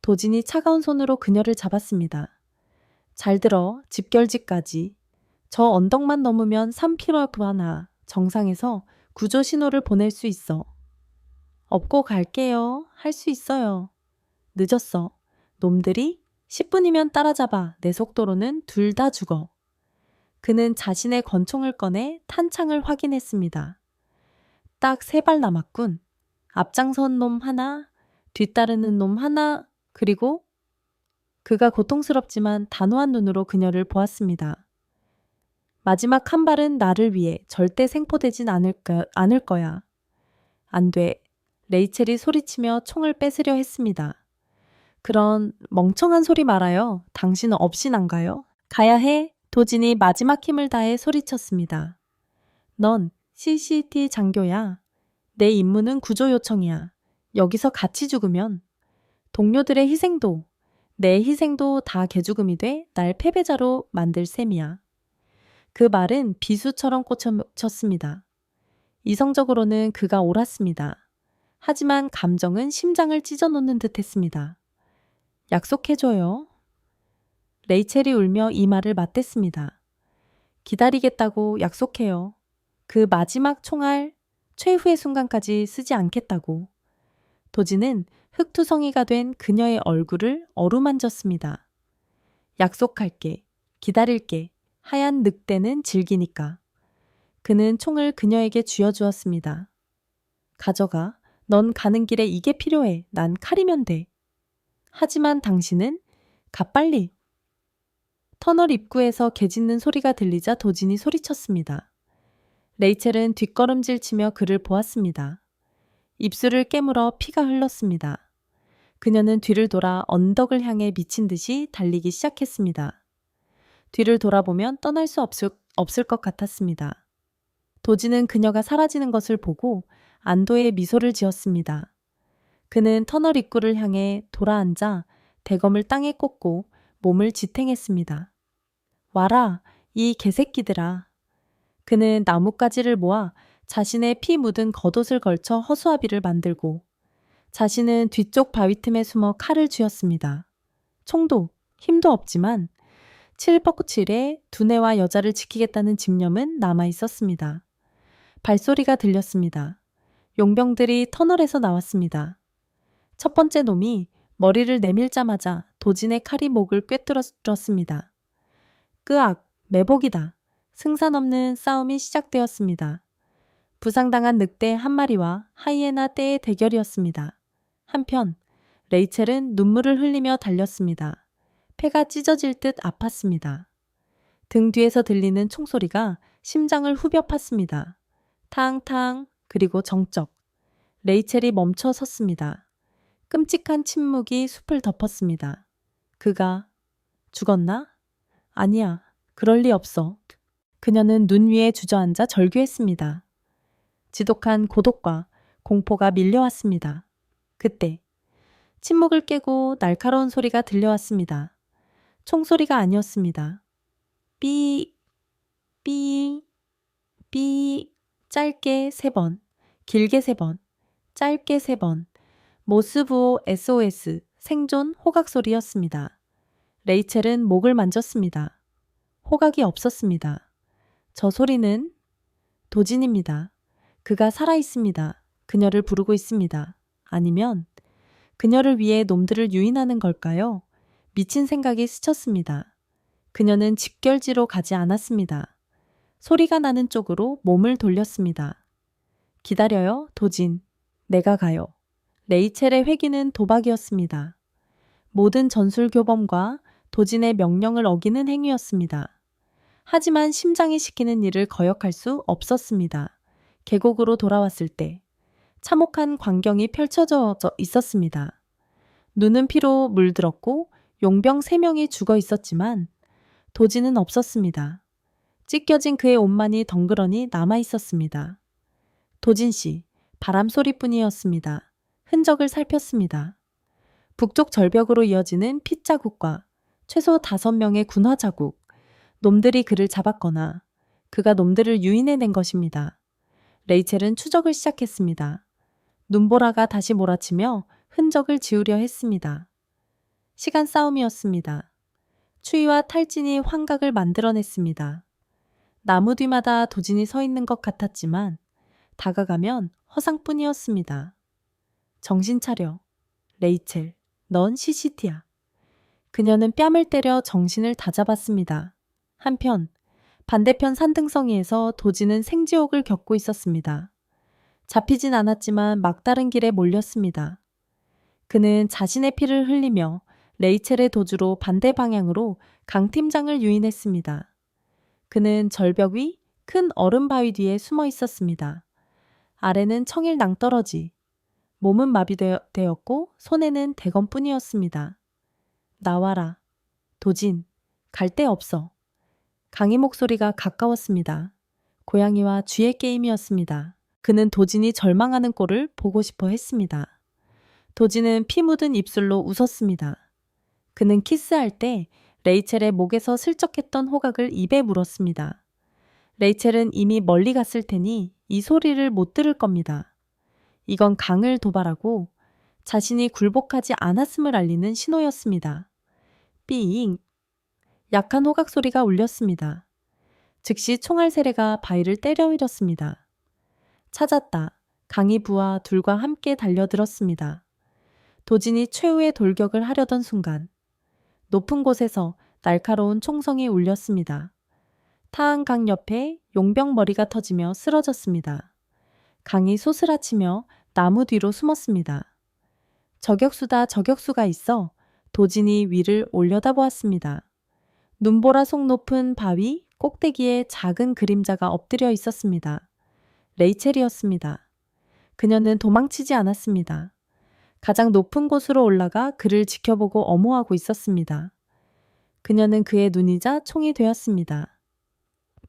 도진이 차가운 손으로 그녀를 잡았습니다. 잘 들어, 집결지까지. 저 언덕만 넘으면 3km 정상에서 구조 신호를 보낼 수 있어. 업고 갈게요. 할 수 있어요. 늦었어. 놈들이 10분이면 따라잡아. 내 속도로는 둘 다 죽어. 그는 자신의 권총을 꺼내 탄창을 확인했습니다. 딱 3발 남았군. 앞장선 놈 하나, 뒤따르는 놈 하나, 그리고 그가 고통스럽지만 단호한 눈으로 그녀를 보았습니다. 마지막 한 발은 나를 위해 절대 생포되진 않을 거야. 안 돼. 레이첼이 소리치며 총을 뺏으려 했습니다. 그런 멍청한 소리 말아요. 당신은 없인 안 가요? 가야 해. 도진이 마지막 힘을 다해 소리쳤습니다. 넌 CCT 장교야. 내 임무는 구조 요청이야. 여기서 같이 죽으면 동료들의 희생도, 내 희생도 다 개죽음이 돼 날 패배자로 만들 셈이야. 그 말은 비수처럼 꽂혔습니다. 이성적으로는 그가 옳았습니다. 하지만 감정은 심장을 찢어놓는 듯 했습니다. 약속해줘요. 레이첼이 울며 이 말을 맞댔습니다. 기다리겠다고 약속해요. 그 마지막 총알 최후의 순간까지 쓰지 않겠다고. 도진은 흙투성이가 된 그녀의 얼굴을 어루만졌습니다. 약속할게. 기다릴게. 하얀 늑대는 질기니까. 그는 총을 그녀에게 쥐어주었습니다. 가져가. 넌 가는 길에 이게 필요해. 난 칼이면 돼. 하지만 당신은 가 빨리. 터널 입구에서 개 짖는 소리가 들리자 도진이 소리쳤습니다. 레이첼은 뒷걸음질 치며 그를 보았습니다. 입술을 깨물어 피가 흘렀습니다. 그녀는 뒤를 돌아 언덕을 향해 미친 듯이 달리기 시작했습니다. 뒤를 돌아보면 떠날 수 없을 것 같았습니다. 도진은 그녀가 사라지는 것을 보고 안도의 미소를 지었습니다. 그는 터널 입구를 향해 돌아앉아 대검을 땅에 꽂고 몸을 지탱했습니다. 와라, 이 개새끼들아. 그는 나뭇가지를 모아 자신의 피 묻은 겉옷을 걸쳐 허수아비를 만들고 자신은 뒤쪽 바위 틈에 숨어 칼을 쥐었습니다. 총도 힘도 없지만 7x7의 두뇌와 여자를 지키겠다는 집념은 남아 있었습니다. 발소리가 들렸습니다. 용병들이 터널에서 나왔습니다. 첫 번째 놈이 머리를 내밀자마자 도진의 칼이 목을 꿰뚫었습니다. 끄악, 매복이다. 승산 없는 싸움이 시작되었습니다. 부상당한 늑대 한 마리와 하이에나 떼의 대결이었습니다. 한편 레이첼은 눈물을 흘리며 달렸습니다. 폐가 찢어질 듯 아팠습니다. 등 뒤에서 들리는 총소리가 심장을 후벼 팠습니다. 탕탕, 그리고 정적. 레이첼이 멈춰 섰습니다. 끔찍한 침묵이 숲을 덮었습니다. 그가 죽었나? 아니야, 그럴 리 없어. 그녀는 눈 위에 주저앉아 절규했습니다. 지독한 고독과 공포가 밀려왔습니다. 그때 침묵을 깨고 날카로운 소리가 들려왔습니다. 총소리가 아니었습니다. 삐, 삐, 삐, 짧게 3번, 길게 3번, 짧게 3번, 모스부호 SOS, 생존 호각 소리였습니다. 레이첼은 목을 만졌습니다. 호각이 없었습니다. 저 소리는 도진입니다. 그가 살아있습니다. 그녀를 부르고 있습니다. 아니면 그녀를 위해 놈들을 유인하는 걸까요? 미친 생각이 스쳤습니다. 그녀는 집결지로 가지 않았습니다. 소리가 나는 쪽으로 몸을 돌렸습니다. 기다려요, 도진. 내가 가요. 레이첼의 회기는 도박이었습니다. 모든 전술교범과 도진의 명령을 어기는 행위였습니다. 하지만 심장이 시키는 일을 거역할 수 없었습니다. 계곡으로 돌아왔을 때 참혹한 광경이 펼쳐져 있었습니다. 눈은 피로 물들었고 용병 3명이 죽어 있었지만 도진은 없었습니다. 찢겨진 그의 옷만이 덩그러니 남아 있었습니다. 도진 씨, 바람 소리뿐이었습니다. 흔적을 살폈습니다. 북쪽 절벽으로 이어지는 핏자국과 최소 5명의 군화 자국, 놈들이 그를 잡았거나 그가 놈들을 유인해낸 것입니다. 레이첼은 추적을 시작했습니다. 눈보라가 다시 몰아치며 흔적을 지우려 했습니다. 시간 싸움이었습니다. 추위와 탈진이 환각을 만들어냈습니다. 나무 뒤마다 도진이 서 있는 것 같았지만 다가가면 허상뿐이었습니다. 정신 차려. 레이첼, 넌 CCT야. 그녀는 뺨을 때려 정신을 다잡았습니다. 한편 반대편 산등성이에서 도진은 생지옥을 겪고 있었습니다. 잡히진 않았지만 막다른 길에 몰렸습니다. 그는 자신의 피를 흘리며 레이첼의 도주로 반대 방향으로 강 팀장을 유인했습니다. 그는 절벽 위 큰 얼음 바위 뒤에 숨어 있었습니다. 아래는 청일 낭떠러지, 몸은 마비되었고 손에는 대검뿐이었습니다. 나와라. 도진, 갈 데 없어. 강의 목소리가 가까웠습니다. 고양이와 쥐의 게임이었습니다. 그는 도진이 절망하는 꼴을 보고 싶어 했습니다. 도진은 피 묻은 입술로 웃었습니다. 그는 키스할 때 레이첼의 목에서 슬쩍했던 호각을 입에 물었습니다. 레이첼은 이미 멀리 갔을 테니 이 소리를 못 들을 겁니다. 이건 강을 도발하고 자신이 굴복하지 않았음을 알리는 신호였습니다. 삥! 약한 호각 소리가 울렸습니다. 즉시 총알 세례가 바위를 때려 밀었습니다. 찾았다. 강이 부하 둘과 함께 달려들었습니다. 도진이 최후의 돌격을 하려던 순간 높은 곳에서 날카로운 총성이 울렸습니다. 타한 강 옆에 용병 머리가 터지며 쓰러졌습니다. 강이 소스라치며 나무 뒤로 숨었습니다. 저격수다 저격수가 있어 도진이 위를 올려다보았습니다. 눈보라 속 높은 바위 꼭대기에 작은 그림자가 엎드려 있었습니다. 레이첼이었습니다. 그녀는 도망치지 않았습니다. 가장 높은 곳으로 올라가 그를 지켜보고 엄호하고 있었습니다. 그녀는 그의 눈이자 총이 되었습니다.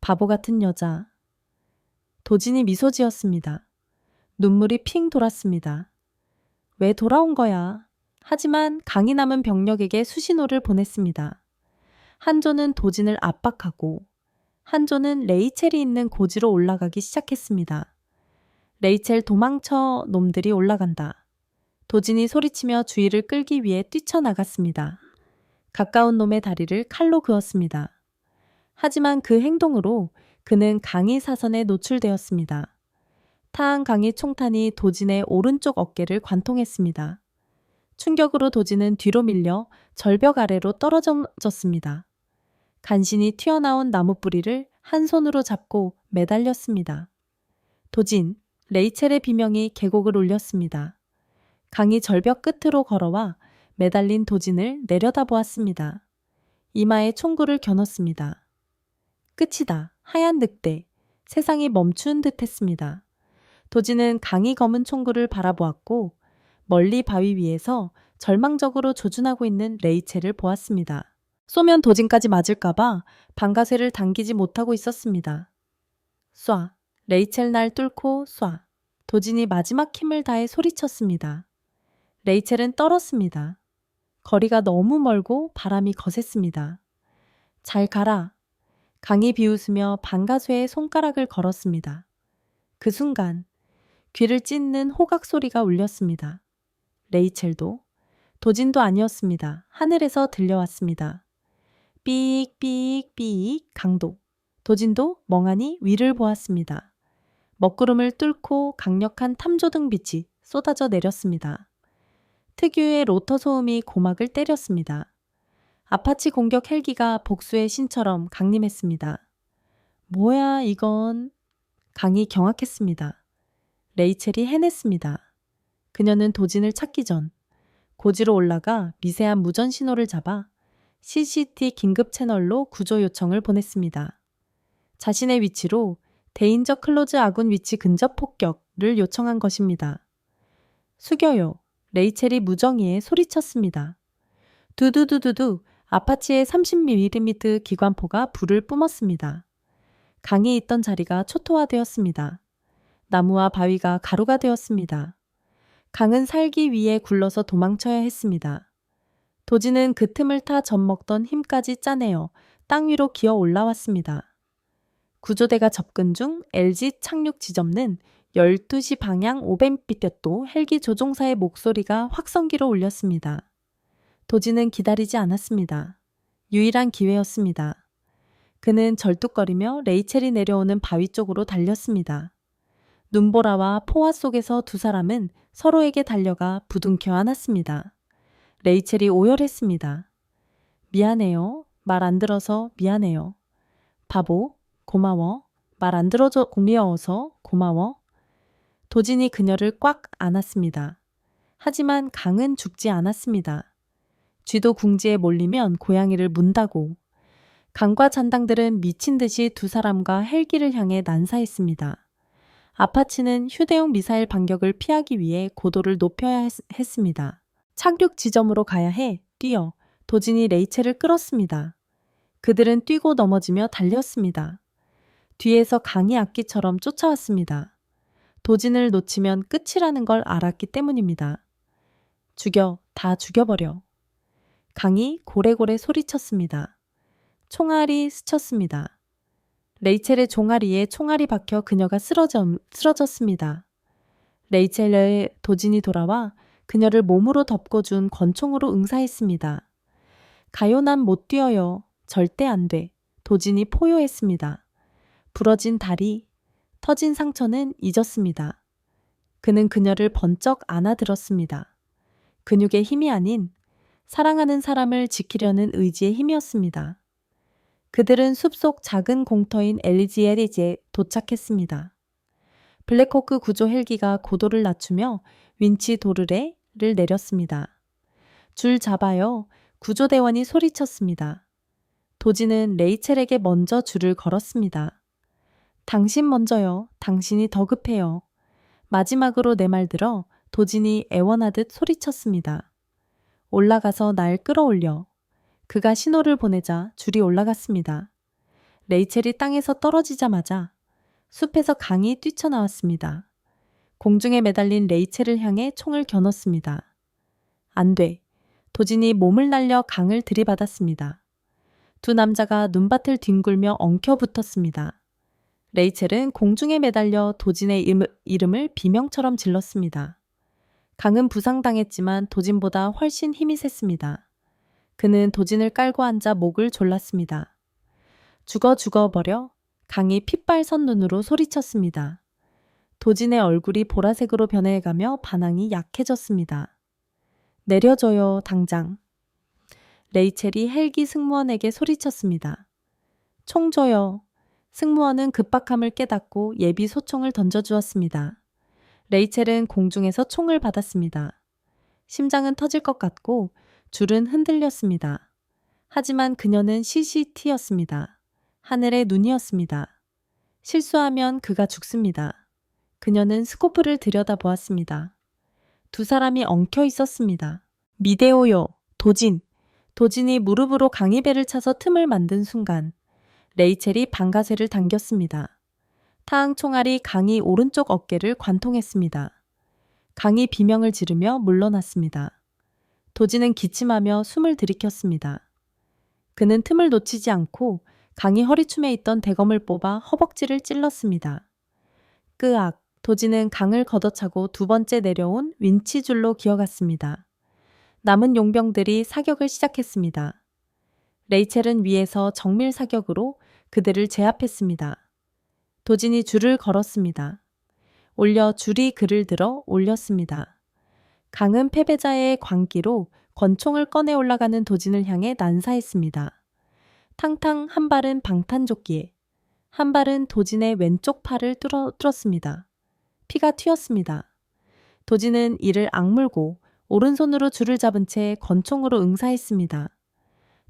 바보 같은 여자. 도진이 미소 지었습니다. 눈물이 핑 돌았습니다. 왜 돌아온 거야? 하지만 강이 남은 병력에게 수신호를 보냈습니다. 한조는 도진을 압박하고 한조는 레이첼이 있는 고지로 올라가기 시작했습니다. 레이첼 도망쳐 놈들이 올라간다. 도진이 소리치며 주의를 끌기 위해 뛰쳐나갔습니다. 가까운 놈의 다리를 칼로 그었습니다. 하지만 그 행동으로 그는 강이 사선에 노출되었습니다. 타한 강이 총탄이 도진의 오른쪽 어깨를 관통했습니다. 충격으로 도진은 뒤로 밀려 절벽 아래로 떨어졌습니다. 간신히 튀어나온 나무 뿌리를 한 손으로 잡고 매달렸습니다. 도진, 레이첼의 비명이 계곡을 울렸습니다. 강이 절벽 끝으로 걸어와 매달린 도진을 내려다보았습니다. 이마에 총구를 겨눴습니다. 끝이다. 하얀 늑대. 세상이 멈춘 듯 했습니다. 도진은 강이 검은 총구를 바라보았고 멀리 바위 위에서 절망적으로 조준하고 있는 레이첼을 보았습니다. 쏘면 도진까지 맞을까봐 방가쇠를 당기지 못하고 있었습니다. 쏴. 레이첼 날 뚫고 쏴. 도진이 마지막 힘을 다해 소리쳤습니다. 레이첼은 떨었습니다. 거리가 너무 멀고 바람이 거셌습니다. 잘 가라. 강이 비웃으며 방가쇠에 손가락을 걸었습니다. 그 순간 귀를 찢는 호각 소리가 울렸습니다. 레이첼도 도진도 아니었습니다. 하늘에서 들려왔습니다. 삑삑삑 강도. 도진도 멍하니 위를 보았습니다. 먹구름을 뚫고 강력한 탐조등 빛이 쏟아져 내렸습니다. 특유의 로터 소음이 고막을 때렸습니다. 아파치 공격 헬기가 복수의 신처럼 강림했습니다. 뭐야 이건. 강이 경악했습니다. 레이첼이 해냈습니다. 그녀는 도진을 찾기 전 고지로 올라가 미세한 무전 신호를 잡아 CCT 긴급 채널로 구조 요청을 보냈습니다. 자신의 위치로 데인저 클로즈 아군 위치 근접 폭격을 요청한 것입니다. 숙여요. 레이첼이 무정의에 소리쳤습니다. 두두두두두. 아파치의 30mm 기관포가 불을 뿜었습니다. 강이 있던 자리가 초토화되었습니다. 나무와 바위가 가루가 되었습니다. 강은 살기 위해 굴러서 도망쳐야 했습니다. 도진은 그 틈을 타 젖먹던 힘까지 짜내어 땅 위로 기어 올라왔습니다. 구조대가 접근 중 LG 착륙 지점는 12시 방향 500m도 헬기 조종사의 목소리가 확성기로 울렸습니다. 도진은 기다리지 않았습니다. 유일한 기회였습니다. 그는 절뚝거리며 레이첼이 내려오는 바위 쪽으로 달렸습니다. 눈보라와 포화 속에서 두 사람은 서로에게 달려가 부둥켜 안았습니다. 레이첼이 오열했습니다. 미안해요. 말 안 들어서 미안해요. 바보, 고마워. 말 안 들어줘 고미워서 고마워. 도진이 그녀를 꽉 안았습니다. 하지만 강은 죽지 않았습니다. 쥐도 궁지에 몰리면 고양이를 문다고. 강과 잔당들은 미친 듯이 두 사람과 헬기를 향해 난사했습니다. 아파치는 휴대용 미사일 반격을 피하기 위해 고도를 높여야 했습니다. 착륙 지점으로 가야 해. 뛰어. 도진이 레이첼을 끌었습니다. 그들은 뛰고 넘어지며 달렸습니다. 뒤에서 강이 악기처럼 쫓아왔습니다. 도진을 놓치면 끝이라는 걸 알았기 때문입니다. 죽여, 다 죽여버려. 강이 고래고래 소리쳤습니다. 총알이 스쳤습니다. 레이첼의 종아리에 총알이 박혀 그녀가 쓰러졌습니다. 레이첼의 도진이 돌아와 그녀를 몸으로 덮고준 권총으로 응사했습니다. 가요, 난 못 뛰어요. 절대 안 돼. 도진이 포효했습니다. 부러진 다리, 터진 상처는 잊었습니다. 그는 그녀를 번쩍 안아들었습니다. 근육의 힘이 아닌 사랑하는 사람을 지키려는 의지의 힘이었습니다. 그들은 숲속 작은 공터인 엘리지에리지에 도착했습니다. 블랙호크 구조 헬기가 고도를 낮추며 윈치 도르래를 내렸습니다. 줄 잡아요. 구조대원이 소리쳤습니다. 도진은 레이첼에게 먼저 줄을 걸었습니다. 당신 먼저요. 당신이 더 급해요. 마지막으로 내 말 들어. 도진이 애원하듯 소리쳤습니다. 올라가서 날 끌어올려. 그가 신호를 보내자 줄이 올라갔습니다. 레이첼이 땅에서 떨어지자마자 숲에서 강이 뛰쳐나왔습니다. 공중에 매달린 레이첼을 향해 총을 겨눴습니다. 안 돼. 도진이 몸을 날려 강을 들이받았습니다. 두 남자가 눈밭을 뒹굴며 엉켜붙었습니다. 레이첼은 공중에 매달려 도진의 이름을 비명처럼 질렀습니다. 강은 부상당했지만 도진보다 훨씬 힘이 셌습니다. 그는 도진을 깔고 앉아 목을 졸랐습니다. 죽어버려. 강이 핏발선 눈으로 소리쳤습니다. 도진의 얼굴이 보라색으로 변해가며 반항이 약해졌습니다. 내려줘요, 당장. 레이첼이 헬기 승무원에게 소리쳤습니다. 총 줘요. 승무원은 급박함을 깨닫고 예비 소총을 던져주었습니다. 레이첼은 공중에서 총을 받았습니다. 심장은 터질 것 같고 줄은 흔들렸습니다. 하지만 그녀는 CCT였습니다. 하늘의 눈이었습니다. 실수하면 그가 죽습니다. 그녀는 스코프를 들여다보았습니다. 두 사람이 엉켜 있었습니다. 미데오요, 도진. 도진이 무릎으로 강이배를 차서 틈을 만든 순간 레이첼이 방가쇠를 당겼습니다. 타항 총알이 강이 오른쪽 어깨를 관통했습니다. 강이 비명을 지르며 물러났습니다. 도진은 기침하며 숨을 들이켰습니다. 그는 틈을 놓치지 않고 강이 허리춤에 있던 대검을 뽑아 허벅지를 찔렀습니다. 끄악! 도진은 강을 걷어차고 두 번째 내려온 윈치줄로 기어갔습니다. 남은 용병들이 사격을 시작했습니다. 레이첼은 위에서 정밀 사격으로 그들을 제압했습니다. 도진이 줄을 걸었습니다. 올려 줄이 그를 들어 올렸습니다. 강은 패배자의 광기로 권총을 꺼내 올라가는 도진을 향해 난사했습니다. 탕탕 한 발은 방탄조끼에, 한 발은 도진의 왼쪽 팔을 뚫었습니다. 피가 튀었습니다. 도진은 이를 악물고 오른손으로 줄을 잡은 채 권총으로 응사했습니다.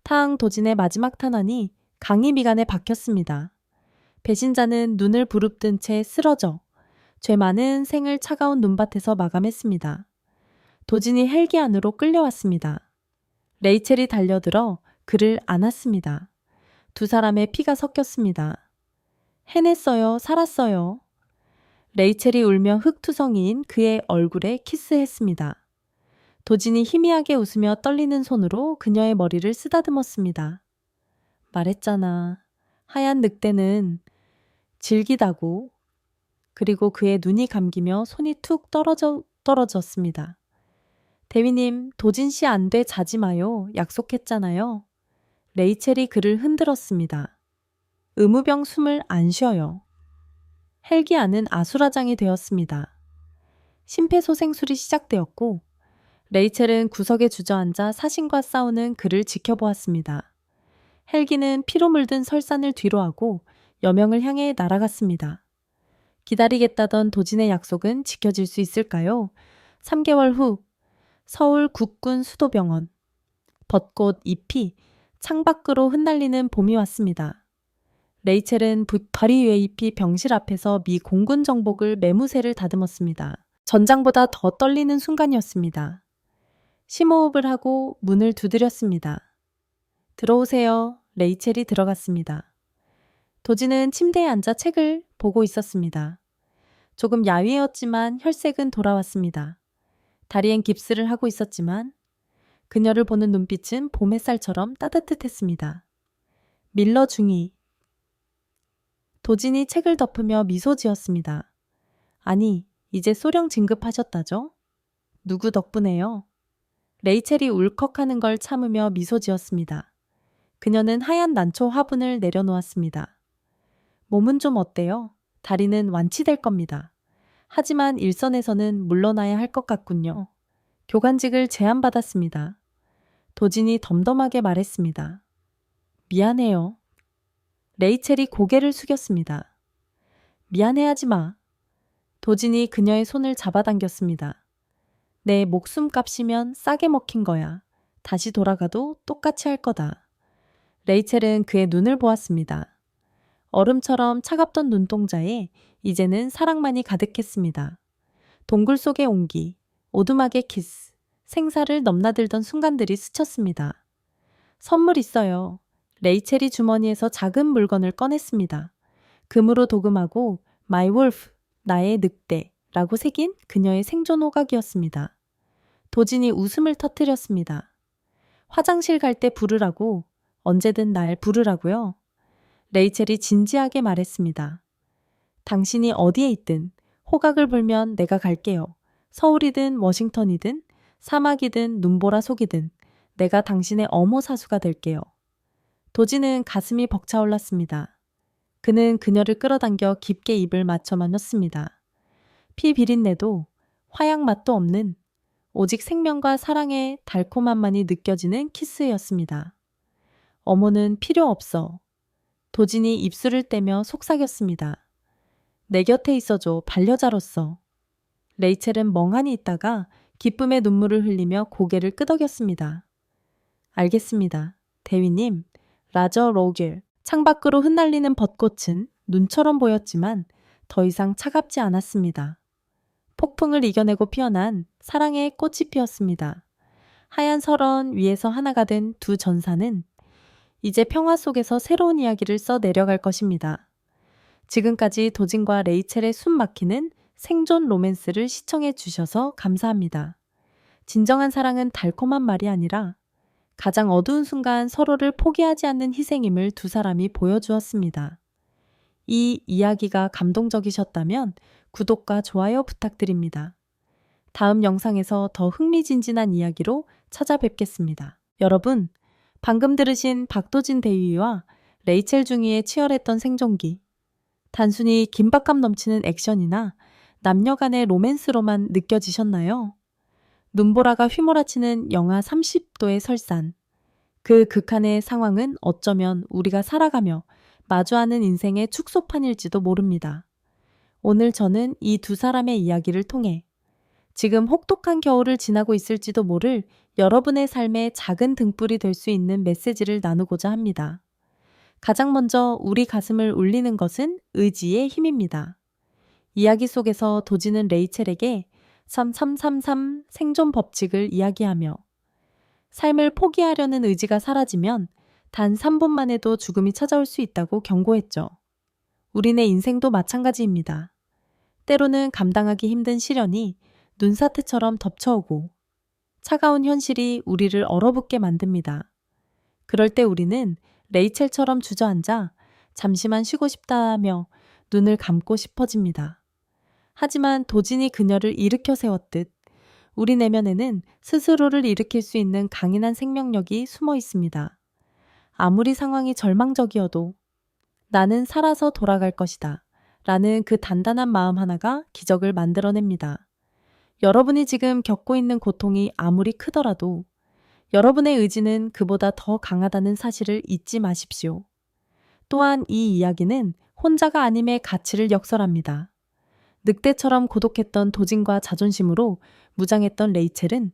탕 도진의 마지막 탄환이 강이 미간에 박혔습니다. 배신자는 눈을 부릅뜬 채 쓰러져 죄 많은 생을 차가운 눈밭에서 마감했습니다. 도진이 헬기 안으로 끌려왔습니다. 레이첼이 달려들어 그를 안았습니다. 두 사람의 피가 섞였습니다. 해냈어요. 살았어요. 레이첼이 울며 흙투성이인 그의 얼굴에 키스했습니다. 도진이 희미하게 웃으며 떨리는 손으로 그녀의 머리를 쓰다듬었습니다. 말했잖아. 하얀 늑대는 질기다고. 그리고 그의 눈이 감기며 손이 툭 떨어졌습니다. 대위님, 도진 씨 안 돼 자지 마요. 약속했잖아요. 레이첼이 그를 흔들었습니다. 의무병 숨을 안 쉬어요. 헬기 안은 아수라장이 되었습니다. 심폐소생술이 시작되었고 레이첼은 구석에 주저앉아 사신과 싸우는 그를 지켜보았습니다. 헬기는 피로 물든 설산을 뒤로하고 여명을 향해 날아갔습니다. 기다리겠다던 도진의 약속은 지켜질 수 있을까요? 3개월 후 서울 국군 수도병원. 벚꽃 잎이 창밖으로 흩날리는 봄이 왔습니다. 레이첼은 다리 위에 잎이 병실 앞에서 미 공군 정복을 매무새를 다듬었습니다. 전장보다 더 떨리는 순간이었습니다. 심호흡을 하고 문을 두드렸습니다. 들어오세요. 레이첼이 들어갔습니다. 도지는 침대에 앉아 책을 보고 있었습니다. 조금 야위었지만 혈색은 돌아왔습니다. 다리엔 깁스를 하고 있었지만 그녀를 보는 눈빛은 봄 햇살처럼 따뜻했습니다. 밀러 중이. 도진이 책을 덮으며 미소 지었습니다. 아니, 이제 소령 진급하셨다죠? 누구 덕분에요? 레이첼이 울컥하는 걸 참으며 미소 지었습니다. 그녀는 하얀 난초 화분을 내려놓았습니다. 몸은 좀 어때요? 다리는 완치될 겁니다. 하지만 일선에서는 물러나야 할 것 같군요. 교관직을 제안받았습니다. 도진이 덤덤하게 말했습니다. 미안해요. 레이첼이 고개를 숙였습니다. 미안해하지 마. 도진이 그녀의 손을 잡아당겼습니다. 내 목숨값이면 싸게 먹힌 거야. 다시 돌아가도 똑같이 할 거다. 레이첼은 그의 눈을 보았습니다. 얼음처럼 차갑던 눈동자에 이제는 사랑만이 가득했습니다. 동굴 속의 온기, 오두막의 키스, 생사를 넘나들던 순간들이 스쳤습니다. 선물 있어요. 레이첼이 주머니에서 작은 물건을 꺼냈습니다. 금으로 도금하고 My Wolf, 나의 늑대라고 새긴 그녀의 생존 호각이었습니다. 도진이 웃음을 터뜨렸습니다. 화장실 갈 때 부르라고, 언제든 날 부르라고요. 레이첼이 진지하게 말했습니다. 당신이 어디에 있든 호각을 불면 내가 갈게요. 서울이든 워싱턴이든 사막이든 눈보라 속이든 내가 당신의 어모 사수가 될게요. 도진은 가슴이 벅차올랐습니다. 그는 그녀를 끌어당겨 깊게 입을 맞춰만 혔습니다. 피 비린내도 화약 맛도 없는 오직 생명과 사랑의 달콤함만이 느껴지는 키스였습니다. 어모는 필요 없어. 도진이 입술을 떼며 속삭였습니다. 내 곁에 있어줘, 반려자로서. 레이첼은 멍하니 있다가 기쁨의 눈물을 흘리며 고개를 끄덕였습니다. 알겠습니다. 대위님, 라저 로겔. 창밖으로 흩날리는 벚꽃은 눈처럼 보였지만 더 이상 차갑지 않았습니다. 폭풍을 이겨내고 피어난 사랑의 꽃이 피었습니다. 하얀 설원 위에서 하나가 된 두 전사는 이제 평화 속에서 새로운 이야기를 써 내려갈 것입니다. 지금까지 도진과 레이첼의 숨 막히는 생존 로맨스를 시청해 주셔서 감사합니다. 진정한 사랑은 달콤한 말이 아니라 가장 어두운 순간 서로를 포기하지 않는 희생임을 두 사람이 보여주었습니다. 이 이야기가 감동적이셨다면 구독과 좋아요 부탁드립니다. 다음 영상에서 더 흥미진진한 이야기로 찾아뵙겠습니다. 여러분, 방금 들으신 박도진 대위와 레이첼 중위의 치열했던 생존기. 단순히 긴박감 넘치는 액션이나 남녀 간의 로맨스로만 느껴지셨나요? 눈보라가 휘몰아치는 영하 30도의 설산. 그 극한의 상황은 어쩌면 우리가 살아가며 마주하는 인생의 축소판일지도 모릅니다. 오늘 저는 이 두 사람의 이야기를 통해 지금 혹독한 겨울을 지나고 있을지도 모를 여러분의 삶의 작은 등불이 될 수 있는 메시지를 나누고자 합니다. 가장 먼저 우리 가슴을 울리는 것은 의지의 힘입니다. 이야기 속에서 도지는 레이첼에게 3333 생존 법칙을 이야기하며 삶을 포기하려는 의지가 사라지면 단 3분만 해도 죽음이 찾아올 수 있다고 경고했죠. 우리네 인생도 마찬가지입니다. 때로는 감당하기 힘든 시련이 눈사태처럼 덮쳐오고 차가운 현실이 우리를 얼어붙게 만듭니다. 그럴 때 우리는 레이첼처럼 주저앉아 잠시만 쉬고 싶다며 눈을 감고 싶어집니다. 하지만 도진이 그녀를 일으켜 세웠듯 우리 내면에는 스스로를 일으킬 수 있는 강인한 생명력이 숨어 있습니다. 아무리 상황이 절망적이어도 나는 살아서 돌아갈 것이다. 라는 그 단단한 마음 하나가 기적을 만들어냅니다. 여러분이 지금 겪고 있는 고통이 아무리 크더라도 여러분의 의지는 그보다 더 강하다는 사실을 잊지 마십시오. 또한 이 이야기는 혼자가 아님의 가치를 역설합니다. 늑대처럼 고독했던 도진과 자존심으로 무장했던 레이첼은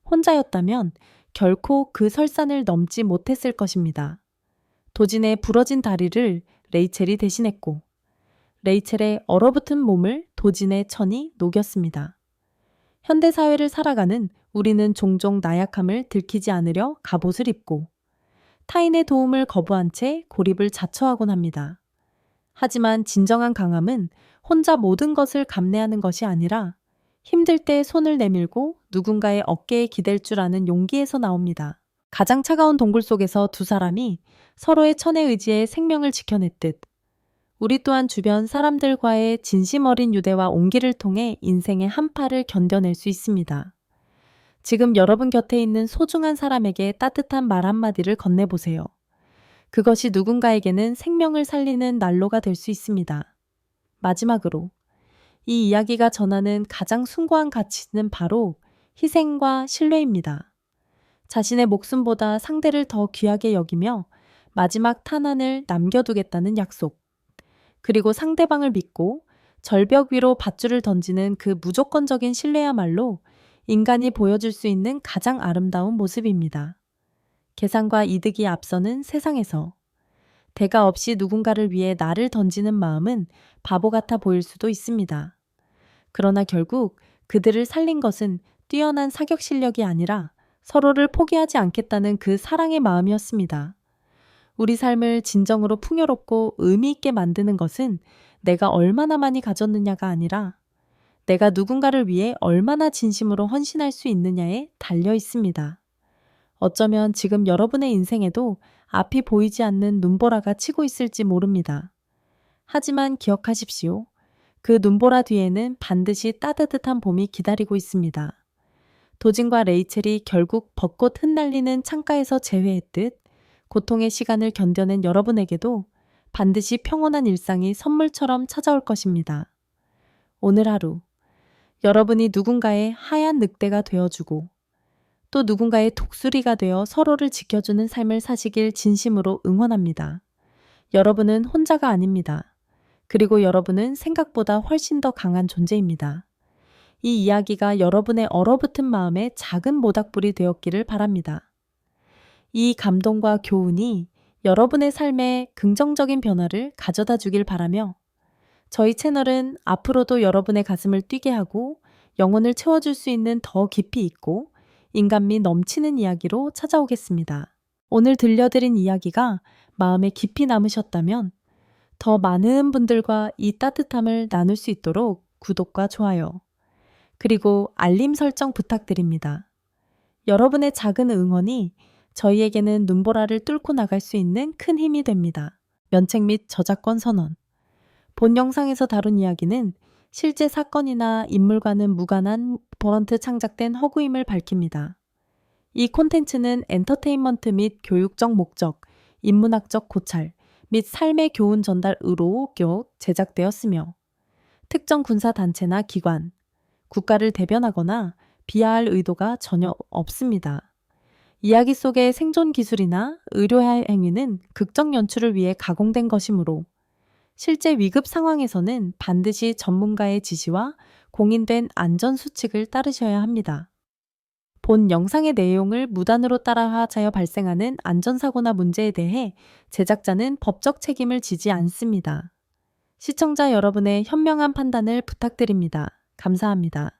혼자였다면 결코 그 설산을 넘지 못했을 것입니다. 도진의 부러진 다리를 레이첼이 대신했고 레이첼의 얼어붙은 몸을 도진의 천이 녹였습니다. 현대사회를 살아가는 우리는 종종 나약함을 들키지 않으려 갑옷을 입고 타인의 도움을 거부한 채 고립을 자처하곤 합니다. 하지만 진정한 강함은 혼자 모든 것을 감내하는 것이 아니라 힘들 때 손을 내밀고 누군가의 어깨에 기댈 줄 아는 용기에서 나옵니다. 가장 차가운 동굴 속에서 두 사람이 서로의 천에 의지해 생명을 지켜냈듯 우리 또한 주변 사람들과의 진심 어린 유대와 온기를 통해 인생의 한파를 견뎌낼 수 있습니다. 지금 여러분 곁에 있는 소중한 사람에게 따뜻한 말 한마디를 건네보세요. 그것이 누군가에게는 생명을 살리는 난로가 될 수 있습니다. 마지막으로 이 이야기가 전하는 가장 숭고한 가치는 바로 희생과 신뢰입니다. 자신의 목숨보다 상대를 더 귀하게 여기며 마지막 탄환을 남겨두겠다는 약속. 그리고 상대방을 믿고 절벽 위로 밧줄을 던지는 그 무조건적인 신뢰야말로 인간이 보여줄 수 있는 가장 아름다운 모습입니다. 계산과 이득이 앞서는 세상에서 대가 없이 누군가를 위해 나를 던지는 마음은 바보 같아 보일 수도 있습니다. 그러나 결국 그들을 살린 것은 뛰어난 사격 실력이 아니라 서로를 포기하지 않겠다는 그 사랑의 마음이었습니다. 우리 삶을 진정으로 풍요롭고 의미 있게 만드는 것은 내가 얼마나 많이 가졌느냐가 아니라 내가 누군가를 위해 얼마나 진심으로 헌신할 수 있느냐에 달려 있습니다. 어쩌면 지금 여러분의 인생에도 앞이 보이지 않는 눈보라가 치고 있을지 모릅니다. 하지만 기억하십시오. 그 눈보라 뒤에는 반드시 따뜻한 봄이 기다리고 있습니다. 도진과 레이첼이 결국 벚꽃 흩날리는 창가에서 재회했듯 고통의 시간을 견뎌낸 여러분에게도 반드시 평온한 일상이 선물처럼 찾아올 것입니다. 오늘 하루 여러분이 누군가의 하얀 늑대가 되어주고 또 누군가의 독수리가 되어 서로를 지켜주는 삶을 사시길 진심으로 응원합니다. 여러분은 혼자가 아닙니다. 그리고 여러분은 생각보다 훨씬 더 강한 존재입니다. 이 이야기가 여러분의 얼어붙은 마음에 작은 모닥불이 되었기를 바랍니다. 이 감동과 교훈이 여러분의 삶에 긍정적인 변화를 가져다 주길 바라며 저희 채널은 앞으로도 여러분의 가슴을 뛰게 하고 영혼을 채워줄 수 있는 더 깊이 있고 인간미 넘치는 이야기로 찾아오겠습니다. 오늘 들려드린 이야기가 마음에 깊이 남으셨다면 더 많은 분들과 이 따뜻함을 나눌 수 있도록 구독과 좋아요, 그리고 알림 설정 부탁드립니다. 여러분의 작은 응원이 저희에게는 눈보라를 뚫고 나갈 수 있는 큰 힘이 됩니다. 면책 및 저작권 선언. 본 영상에서 다룬 이야기는 실제 사건이나 인물과는 무관한 버런트 창작된 허구임을 밝힙니다. 이 콘텐츠는 엔터테인먼트 및 교육적 목적, 인문학적 고찰 및 삶의 교훈 전달으로 제작되었으며 특정 군사단체나 기관, 국가를 대변하거나 비하할 의도가 전혀 없습니다. 이야기 속의 생존 기술이나 의료 행위는 극적 연출을 위해 가공된 것이므로 실제 위급 상황에서는 반드시 전문가의 지시와 공인된 안전수칙을 따르셔야 합니다. 본 영상의 내용을 무단으로 따라하자여 발생하는 안전사고나 문제에 대해 제작자는 법적 책임을 지지 않습니다. 시청자 여러분의 현명한 판단을 부탁드립니다. 감사합니다.